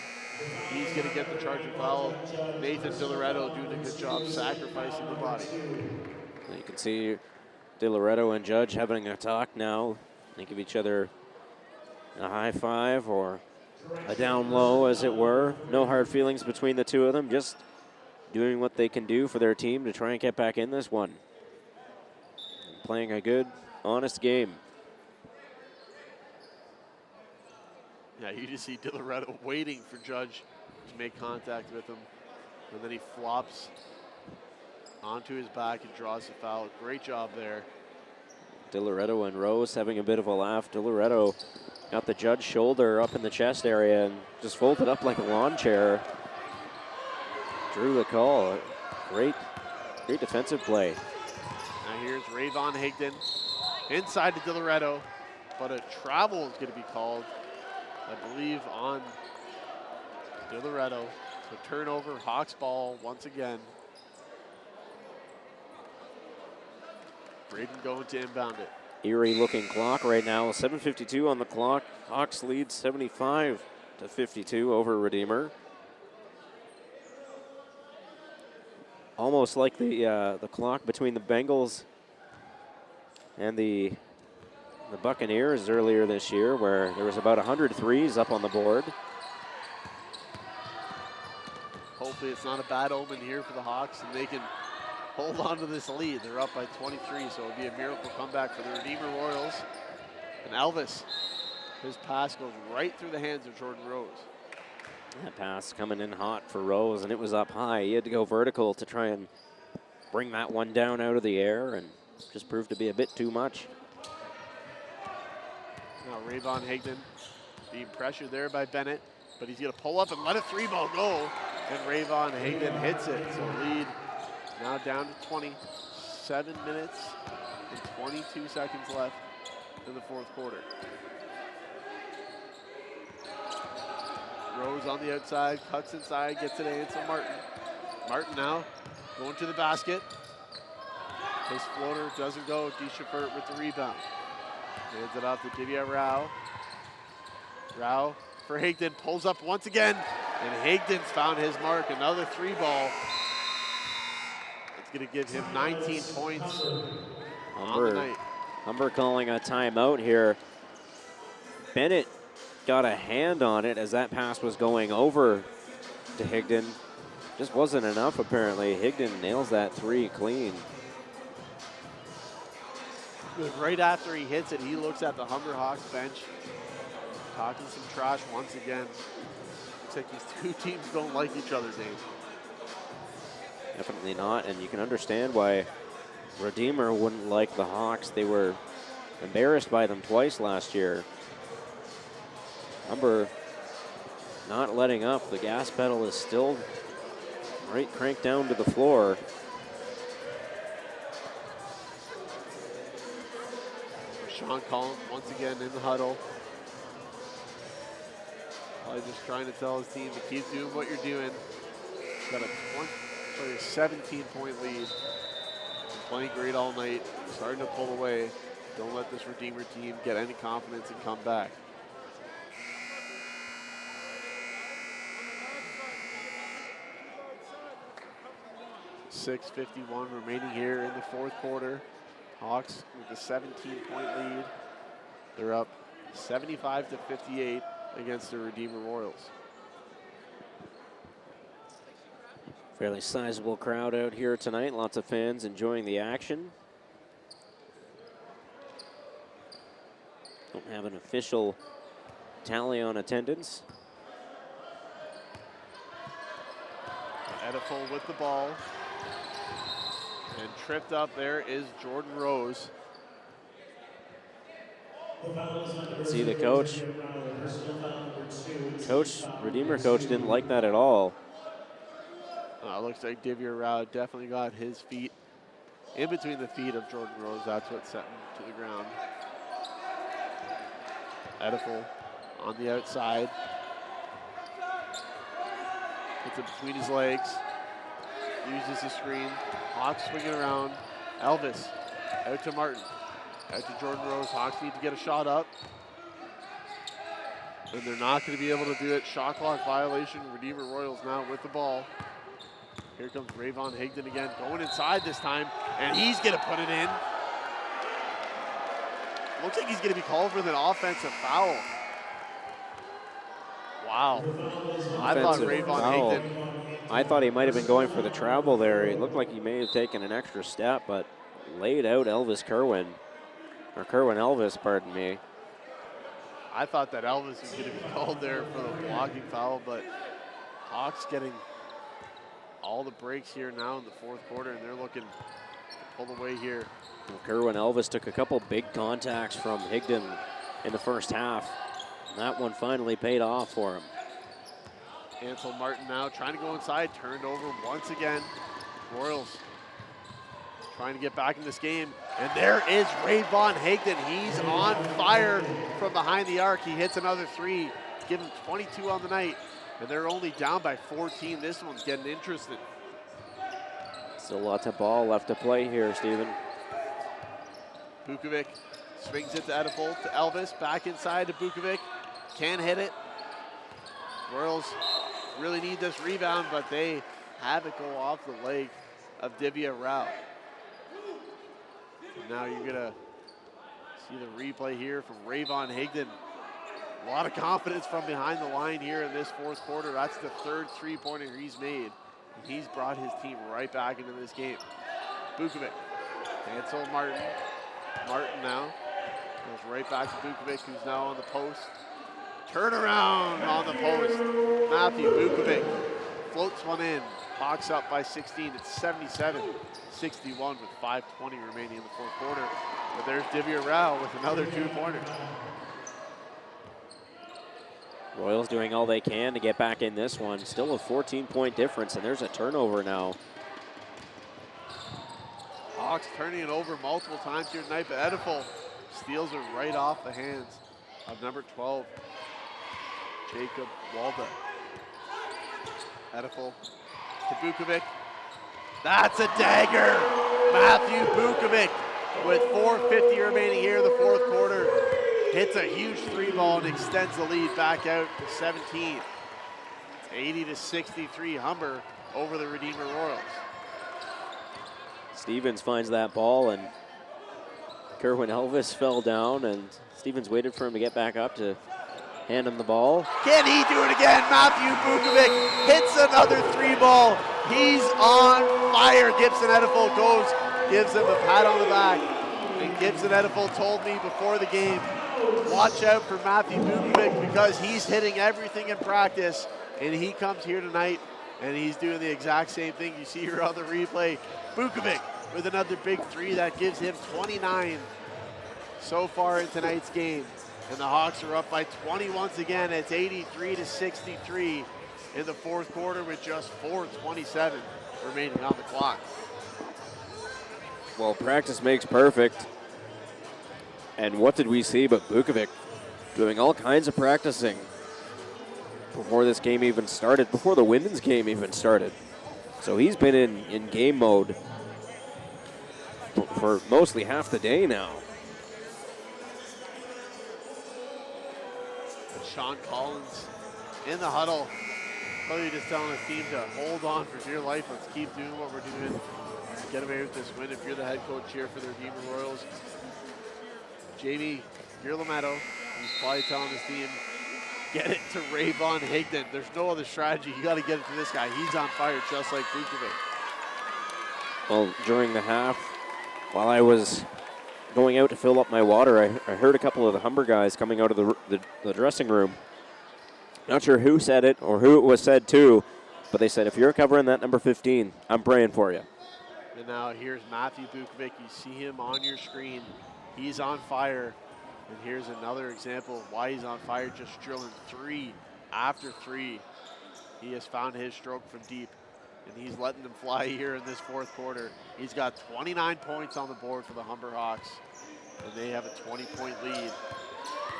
he's going to get the charging foul. Nathan DiLoretto doing a good job sacrificing the body. You can see DiLoretto and Judge having a talk now. They give each other a high five or a down low, as it were. No hard feelings between the two of them, just doing what they can do for their team to try and get back in this one. And playing a good, honest game. Yeah, you just see DiLoretto waiting for Judge to make contact with him. And then he flops onto his back and draws the foul. Great job there. DiLoretto and Rose having a bit of a laugh. DiLoretto got the Judge shoulder up in the chest area and just folded up like a lawn chair. Drew the call. Great defensive play. Now here's Rayvon Higdon inside to DiLoretto, but a travel is going to be called, I believe, on DiLoretto. So turnover, Hawks ball once again. Braden going to inbound it. Eerie looking clock right now. 7:52 on the clock. Hawks lead 75-52 over Redeemer. Almost like the clock between the Bengals and the Buccaneers earlier this year, where there was about 100 threes up on the board. Hopefully it's not a bad omen here for the Hawks and they can hold on to this lead. They're up by 23, so it'll be a miracle comeback for the Redeemer Royals. And Elvis, his pass goes right through the hands of Jordan Rose. That pass coming in hot for Rose, and it was up high. He had to go vertical to try and bring that one down out of the air, and just proved to be a bit too much. Now Rayvon Higdon being pressured there by Bennett, but he's going to pull up and let a three ball go, and Rayvon Higdon hits it. So lead now down to 20, 7 minutes and 22 seconds left in the fourth quarter. Rose on the outside, cuts inside, gets it in to Martin. Martin now going to the basket. His floater doesn't go. DeShafert with the rebound. Hands it off to Divya Rao. Rao for Higdon, pulls up once again, and Higdon's found his mark. Another three ball. It's going to give him 19 points on the night. Humber calling a timeout here. Bennett got a hand on it as that pass was going over to Higdon. Just wasn't enough, apparently. Higdon nails that three clean. Right after he hits it, he looks at the Humber Hawks bench, talking some trash once again. Looks like these two teams don't like each other, Dave. Definitely not, and you can understand why Redeemer wouldn't like the Hawks. They were embarrassed by them twice last year. Humber not letting up. The gas pedal is still right cranked down to the floor. Sean Collins once again in the huddle. Probably just trying to tell his team to keep doing what you're doing. Got a 17-point lead. Been playing great all night. Starting to pull away. Don't let this Redeemer team get any confidence and come back. .6:51 remaining here in the fourth quarter. Hawks with a 17-point lead. They're up 75-58 against the Redeemer Royals. Fairly sizable crowd out here tonight. Lots of fans enjoying the action. Don't have an official tally on attendance. Ediful with the ball. And tripped up there is Jordan Rose. See the coach. Redeemer coach didn't like that at all. Looks like Divya Rao definitely got his feet in between the feet of Jordan Rose. That's what sent him to the ground. Ediful on the outside. Puts it between his legs. Uses the screen. Hawks swinging around. Elvis out to Martin. Out to Jordan Rose. Hawks need to get a shot up. And they're not going to be able to do it. Shot clock violation. Redeemer Royals now with the ball. Here comes Rayvon Higdon again. Going inside this time. And he's going to put it in. Looks like he's going to be called for an offensive foul. Wow. I thought Rayvon Higdon. I thought he might have been going for the travel there. It looked like he may have taken an extra step, but laid out Kerwin Elvis, pardon me. I thought that Elvis was going to be called there for the blocking foul, but Hawks getting all the breaks here now in the fourth quarter, and they're looking to pull away here. Well, Kerwin Elvis took a couple big contacts from Higdon in the first half. And that one finally paid off for him. Ansel Martin now trying to go inside, turned over once again. Royals trying to get back in this game. And there is Ray Von Higdon. He's on fire from behind the arc. He hits another three, give him 22 on the night. And they're only down by 14. This one's getting interesting. Still lots of ball left to play here, Stephen. Bukovic swings it to Edifold, to Elvis, back inside to Bukovic. Can't hit it. Royals really need this rebound, but they have it go off the leg of Divya Rao. Now you're gonna see the replay here from Ray Von Higdon. A lot of confidence from behind the line here in this fourth quarter. That's the third three-pointer he's made. And he's brought his team right back into this game. Bukovic, Ansel Martin. Martin now goes right back to Bukovic, who's now on the post. Turnaround on the post. Matthew Bukovic floats one in. Hawks up by 16. It's 77-61 with 5:20 remaining in the fourth quarter. But there's Divya Rao with another two-pointer. Royals doing all they can to get back in this one. Still a 14-point difference, and there's a turnover now. Hawks turning it over multiple times here tonight, but Edifel steals it right off the hands of number 12, Jacob Walda. Edifel to Bukovic. That's a dagger! Matthew Bukovic with 4:50 remaining here in the fourth quarter. Hits a huge three ball and extends the lead back out to 17. It's 80-63 Humber over the Redeemer Royals. Stevens finds that ball, and Kerwin Elvis fell down, and Stevens waited for him to get back up to hand him the ball. Can he do it again? Matthew Bukovic hits another three ball. He's on fire. Gibson Edifel goes, gives him a pat on the back. And Gibson Edifel told me before the game, watch out for Matthew Bukovic because he's hitting everything in practice, and he comes here tonight and he's doing the exact same thing. You see here on the replay, Bukovic with another big three that gives him 29 so far in tonight's game. And the Hawks are up by 20 once again. It's 83-63 in the fourth quarter with just 4:27 remaining on the clock. Well, practice makes perfect. And what did we see but Bukovic doing all kinds of practicing before this game even started, before the women's game even started. So he's been in game mode for mostly half the day now. Sean Collins in the huddle. Probably just telling his team to hold on for dear life. Let's keep doing what we're doing. Get away with this win if you're the head coach here for the Redeemer Royals. Jamie Girlametto, he's probably telling his team, get it to Ray Von Higdon. There's no other strategy. You got to get it to this guy. He's on fire just like Bukovic. Well, during the half, while I was going out to fill up my water, I heard a couple of the Humber guys coming out of the dressing room. Not sure who said it or who it was said to, but they said, if you're covering that number 15, I'm praying for you. And now here's Matthew Bukovic. You see him on your screen. He's on fire. And here's another example of why he's on fire, just drilling three after three. He has found his stroke from deep, and he's letting them fly here in this fourth quarter. He's got 29 points on the board for the Humber Hawks, and they have a 20-point lead.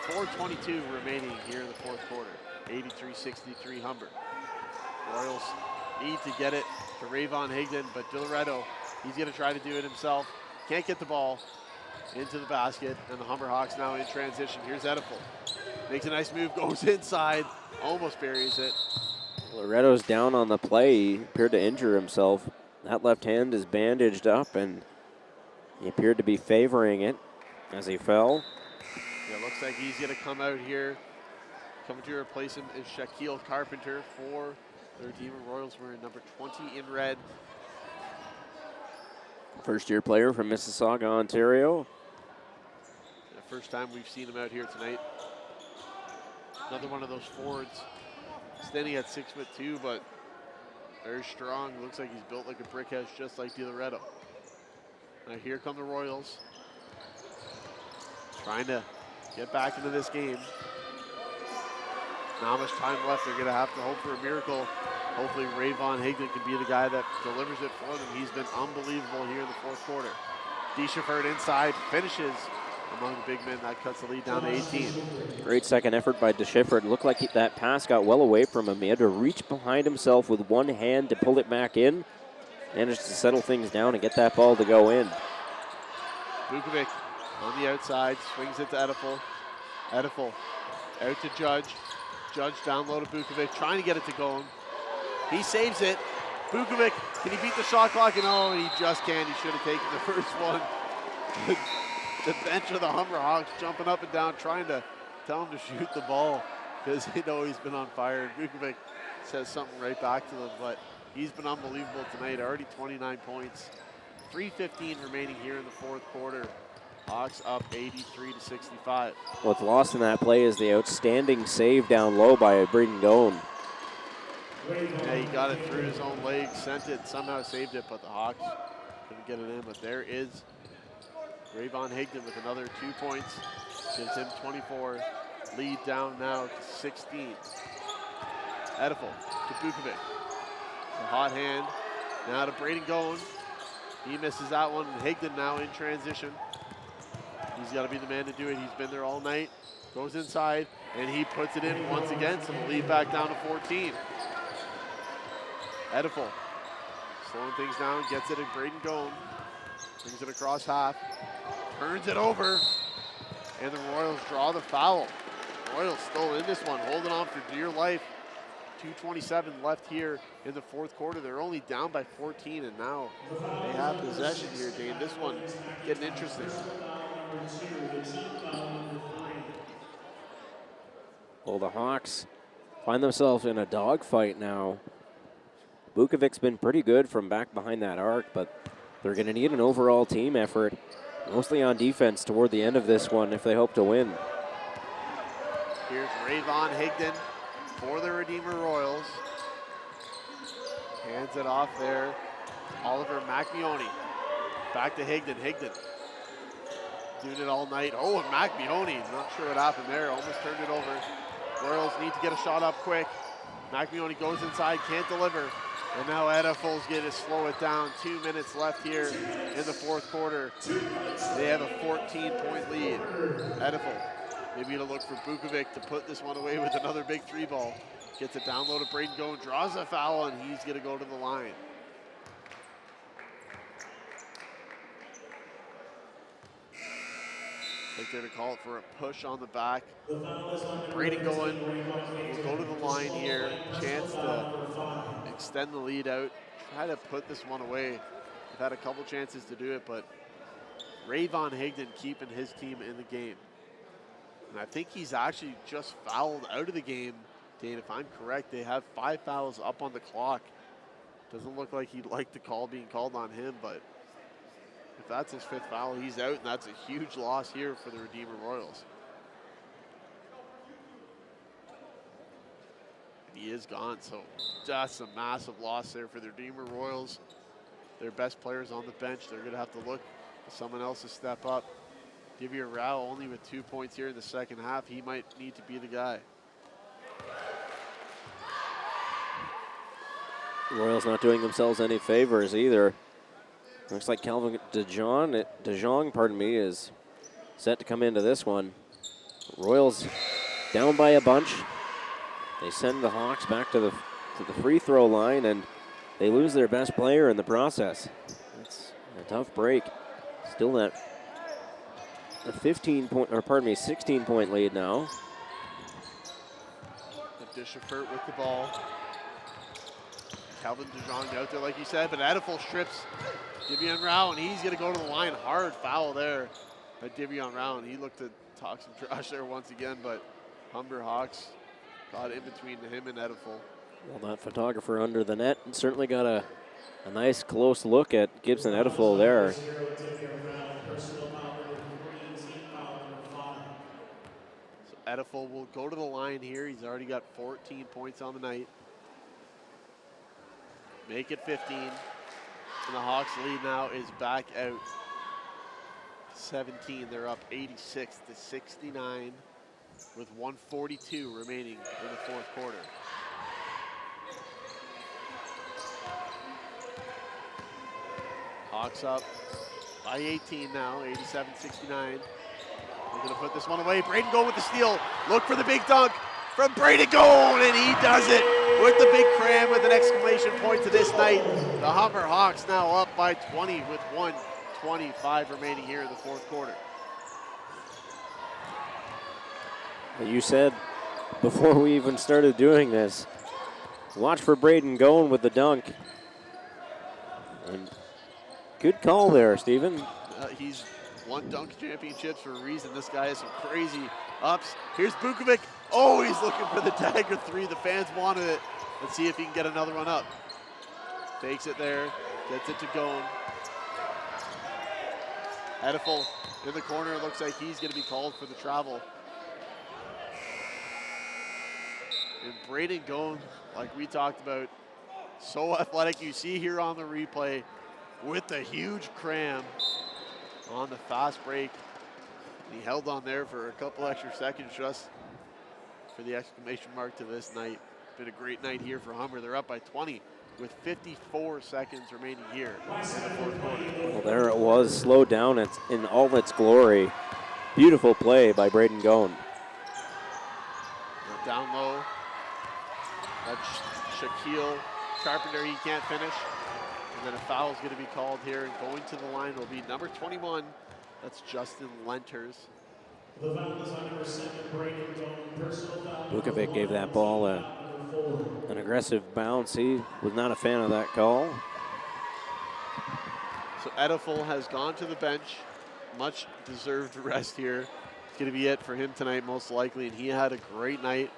4:22 remaining here in the fourth quarter. 83-63 Humber. Royals need to get it to Ray Von Higdon, but Dilaretto, he's going to try to do it himself. Can't get the ball into the basket, and the Humber Hawks now in transition. Here's Edifel. Makes a nice move, goes inside, almost buries it. Loretto's down on the play. He appeared to injure himself. That left hand is bandaged up, and he appeared to be favoring it as he fell. Yeah, looks like he's going to come out here. Coming to replace him is Shaquille Carpenter for the Redeemer Royals. Wearing number 20 in red. First-year player from Mississauga, Ontario. The first time we've seen him out here tonight. Another one of those forwards standing at 6'2", but Very strong. Looks like he's built like a brick house, just like Di Loretto. Now here come the Royals. Trying to get back into this game. Not much time left. They're going to have to hope for a miracle. Hopefully Rayvon Higdon can be the guy that delivers it for them. He's been unbelievable here in the fourth quarter. DeSheffert inside, finishes among the big men. That cuts the lead down to 18. Great second effort by DeSheffert. Looked like that pass got well away from him. He had to reach behind himself with one hand to pull it back in. Managed to settle things down and get that ball to go in. Vukovic on the outside, swings it to Edifel. Edifel out to Judge. Judge down low to Vukovic, trying to get it to go. He saves it. Vukovic, can he beat the shot clock? And oh, he just can't. He should have taken the first one. The bench of the Humber Hawks jumping up and down, trying to tell him to shoot the ball because they know he's been on fire. And Vukovic says something right back to them, but he's been unbelievable tonight. Already 29 points. 3:15 remaining here in the fourth quarter. Hawks up 83-65. What's lost in that play is the outstanding save down low by Braden Doan. Yeah, he got it through his own legs, sent it, somehow saved it, but the Hawks couldn't get it in. But there is Rayvon Higdon with another 2 points. Gives him 24. Lead down now to 16. Edifel to Vukovic. A hot hand. Now to Braden Doan. He misses that one. Higdon now in transition. He's got to be the man to do it. He's been there all night. Goes inside, and he puts it in once again, so the lead back down to 14. Edifel slowing things down, gets it in Braden Doan. Brings it across half. Turns it over, and the Royals draw the foul. Royals still in this one, holding on for dear life. 2:27 left here in the fourth quarter. They're only down by 14, and now they have possession here, Dane. This one getting interesting. Well, the Hawks find themselves in a dogfight now. Vukovic's been pretty good from back behind that arc, but they're going to need an overall team effort, mostly on defense toward the end of this one if they hope to win. Here's Rayvon Higdon for the Redeemer Royals. Hands it off there. Oliver McMeony. Back to Higdon. Higdon doing it all night. Oh, and McMeony, not sure what happened there. Almost turned it over. Royals need to get a shot up quick. McMeony goes inside, can't deliver. And now Edifel's going to slow it down. 2 minutes left here in the fourth quarter. They have a 14-point lead. Edifel maybe to look for Vukovic to put this one away with another big three ball. Gets it down low to Braden Doan, draws a foul, and he's going to go to the line. I think they're going to call it for a push on the back. Braden Doan will go to the line here. Chance to extend the lead out. Try to put this one away. They've had a couple chances to do it, but Rayvon Higdon keeping his team in the game. And I think he's actually just fouled out of the game, Dane. If I'm correct, they have 5 fouls up on the clock. Doesn't look like he'd like the call being called on him, but if that's his 5th foul, he's out, and that's a huge loss here for the Redeemer Royals. He is gone, so that's a massive loss there for the Redeemer Royals. Their best players on the bench. They're going to have to look for someone else to step up. Divya Rao only with 2 points here in the second half. He might need to be the guy. The Royals not doing themselves any favors either. Looks like Calvin DeJong, is set to come into this one. Royals down by a bunch. They send the Hawks back to the free throw line, and they lose their best player in the process. It's a tough break. Still that a 16-point lead now. DeSheffert with the ball. Calvin DeJong out there, like you said, but Edifel strips Divion Rao, and he's going to go to the line. Hard foul there by Divion Rao, and he looked to talk some trash there once again, but Humber Hawks got in between him and Edifel. Well, that photographer under the net certainly got a nice close look at Gibson Edifel there. So Edifel will go to the line here. He's already got 14 points on the night. make it 15. And the Hawks lead now is back out 17. They're up 86-69 with 1:42 remaining in the fourth quarter. Hawks up by 18 now, 87-69. They're going to put this one away. Braden Gold with the steal. Look for the big dunk from Braden Gold, and he does it with the big cram with an exclamation point to this night. The Humber Hawks now up by 20 with 1:25 remaining here in the fourth quarter. You said before we even started doing this, watch for Braden going with the dunk. And good call there, Stephen. He's won dunk championships for a reason. This guy has some crazy ups. Here's Bukovic. Oh, he's looking for the dagger three. The fans wanted it. Let's see if he can get another one up. Takes it there, gets it to Gone. Edifel in the corner. Looks like he's going to be called for the travel. And Braden Gone, like we talked about, so athletic. You see here on the replay with the huge cram on the fast break. He held on there for a couple extra seconds just for the exclamation mark to this night. Been a great night here for Humber. They're up by 20 with 54 seconds remaining here in the fourth quarter. Well, there it was, slowed down. It's in all its glory. Beautiful play by Braden Gone. Now down low. That's Shaquille Carpenter. He can't finish. And then a foul is going to be called here. And going to the line will be number 21. That's Justin Lenters. The foul is on number 7, Braden Gone. Personal foul. Bukovic gave that ball an aggressive bounce. He was not a fan of that call. So Edifel has gone to the bench. Much deserved rest here. It's going to be it for him tonight, most likely. And he had a great night.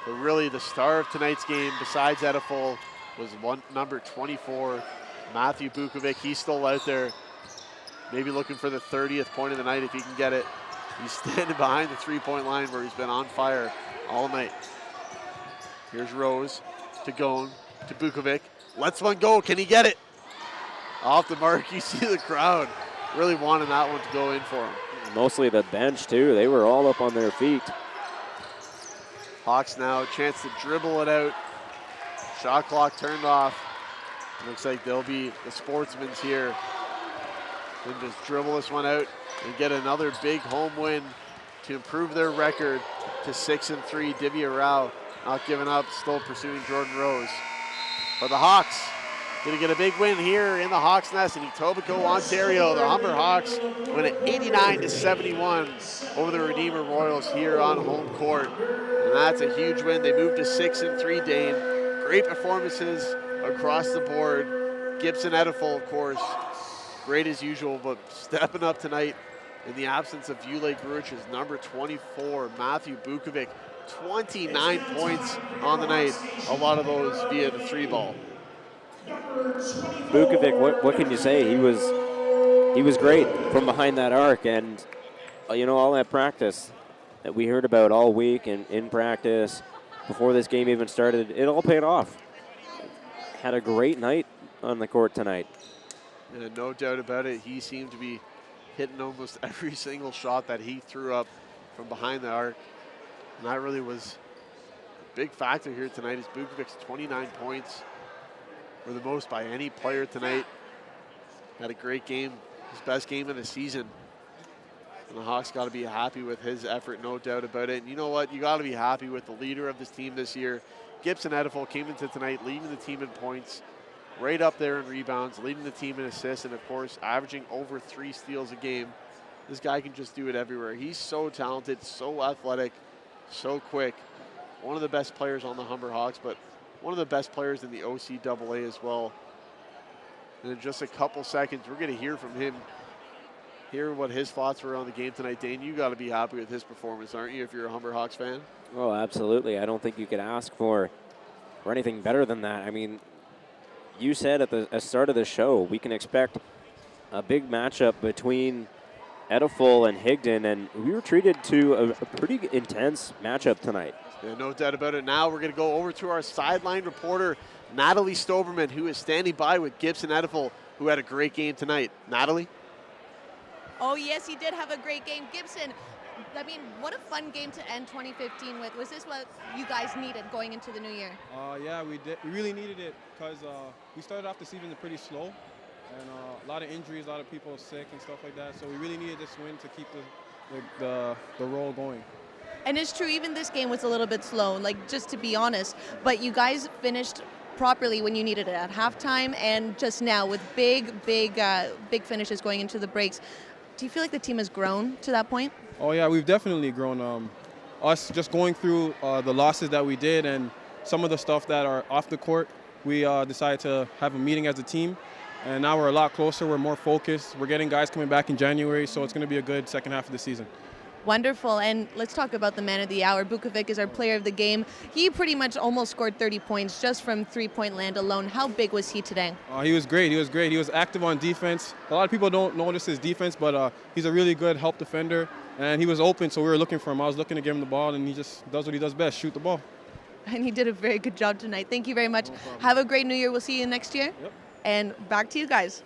But really, the star of tonight's game, besides Edifel, was number 24, Matthew Bukovic. He's still out there, maybe looking for the 30th point of the night if he can get it. He's standing behind the three-point line where he's been on fire all night. Here's Rose to Gone, to Bukovic. Lets one go. Can he get it? Off the mark. You see the crowd really wanting that one to go in for him. Mostly the bench, too. They were all up on their feet. Hawks now a chance to dribble it out. Shot clock turned off. Looks like they'll be the sportsmen's here. Then just dribble this one out and get another big home win to improve their record to 6-3. Divya Rao not giving up, still pursuing Jordan Rose. But the Hawks gonna get a big win here in the Hawks Nest in Etobicoke, Ontario. The Humber Hawks win at 89-71 over the Redeemer Royals here on home court. And that's a huge win. They moved to 6-3, Dane. Great performances across the board. Gibson Edifel, of course, great as usual, but stepping up tonight in the absence of Ulay Gruich's number 24, Matthew Bukovic, 29 points on the night. A lot of those via the three ball. Bukovic, what can you say? He was great from behind that arc, and all that practice that we heard about all week and in practice before this game even started, it all paid off. Had a great night on the court tonight. And no doubt about it, he seemed to be hitting almost every single shot that he threw up from behind the arc. And that really was a big factor here tonight. Is Bukovic's 29 points were the most by any player tonight. Had a great game, his best game of the season. And the Hawks got to be happy with his effort, no doubt about it. And you know what? You got to be happy with the leader of this team this year. Gibson Edifel came into tonight leading the team in points, right up there in rebounds, leading the team in assists, and of course, averaging over 3 steals a game. This guy can just do it everywhere. He's so talented, so athletic, so quick. One of the best players on the Humber Hawks, but one of the best players in the OCAA as well. And in just a couple seconds, we're going to hear from him, hear what his thoughts were on the game tonight. Dane, you got to be happy with his performance, aren't you, if you're a Humber Hawks fan? Oh, absolutely. I don't think you could ask for anything better than that. I mean, you said at the start of the show, we can expect a big matchup between Edifel and Higdon, and we were treated to a pretty intense matchup tonight. Yeah, no doubt about it. Now we're going to go over to our sideline reporter, Natalie Stoberman, who is standing by with Gibson Edifel, who had a great game tonight. Natalie? Oh, yes, he did have a great game. Gibson, I mean, what a fun game to end 2015 with. Was this what you guys needed going into the new year? Yeah, we did. We really needed it because we started off the season pretty slow, and a lot of injuries, a lot of people sick and stuff like that. So we really needed this win to keep the roll going. And it's true, even this game was a little bit slow, like just to be honest. But you guys finished properly when you needed it at halftime and just now with big finishes going into the breaks. Do you feel like the team has grown to that point? Oh yeah, we've definitely grown. Us just going through the losses that we did and some of the stuff that are off the court, we decided to have a meeting as a team, and now we're a lot closer. We're more focused. We're getting guys coming back in January, so it's going to be a good second half of the season. Wonderful, and let's talk about the man of the hour. Bukovic is our player of the game. He pretty much almost scored 30 points just from three-point land alone. How big was he today? He was great. He was great. He was active on defense. A lot of people don't notice his defense, but he's a really good help defender, and he was open, so we were looking for him. I was looking to give him the ball, and he just does what he does best, shoot the ball. And he did a very good job tonight. Thank you very much. Have a great New Year. We'll see you next year. Yep. And back to you guys.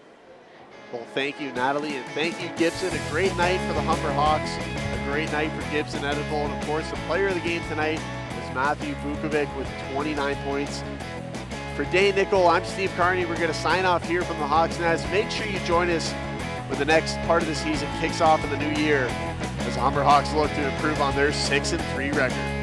Well, thank you, Natalie, and thank you, Gibson. A great night for the Humber Hawks, a great night for Gibson Edifel, and of course, the player of the game tonight is Matthew Bukovic with 29 points. For Dane Nickel, I'm Steve Carney. We're going to sign off here from the Hawks Nest. Make sure you join us when the next part of the season kicks off in the new year as the Humber Hawks look to improve on their 6-3 record.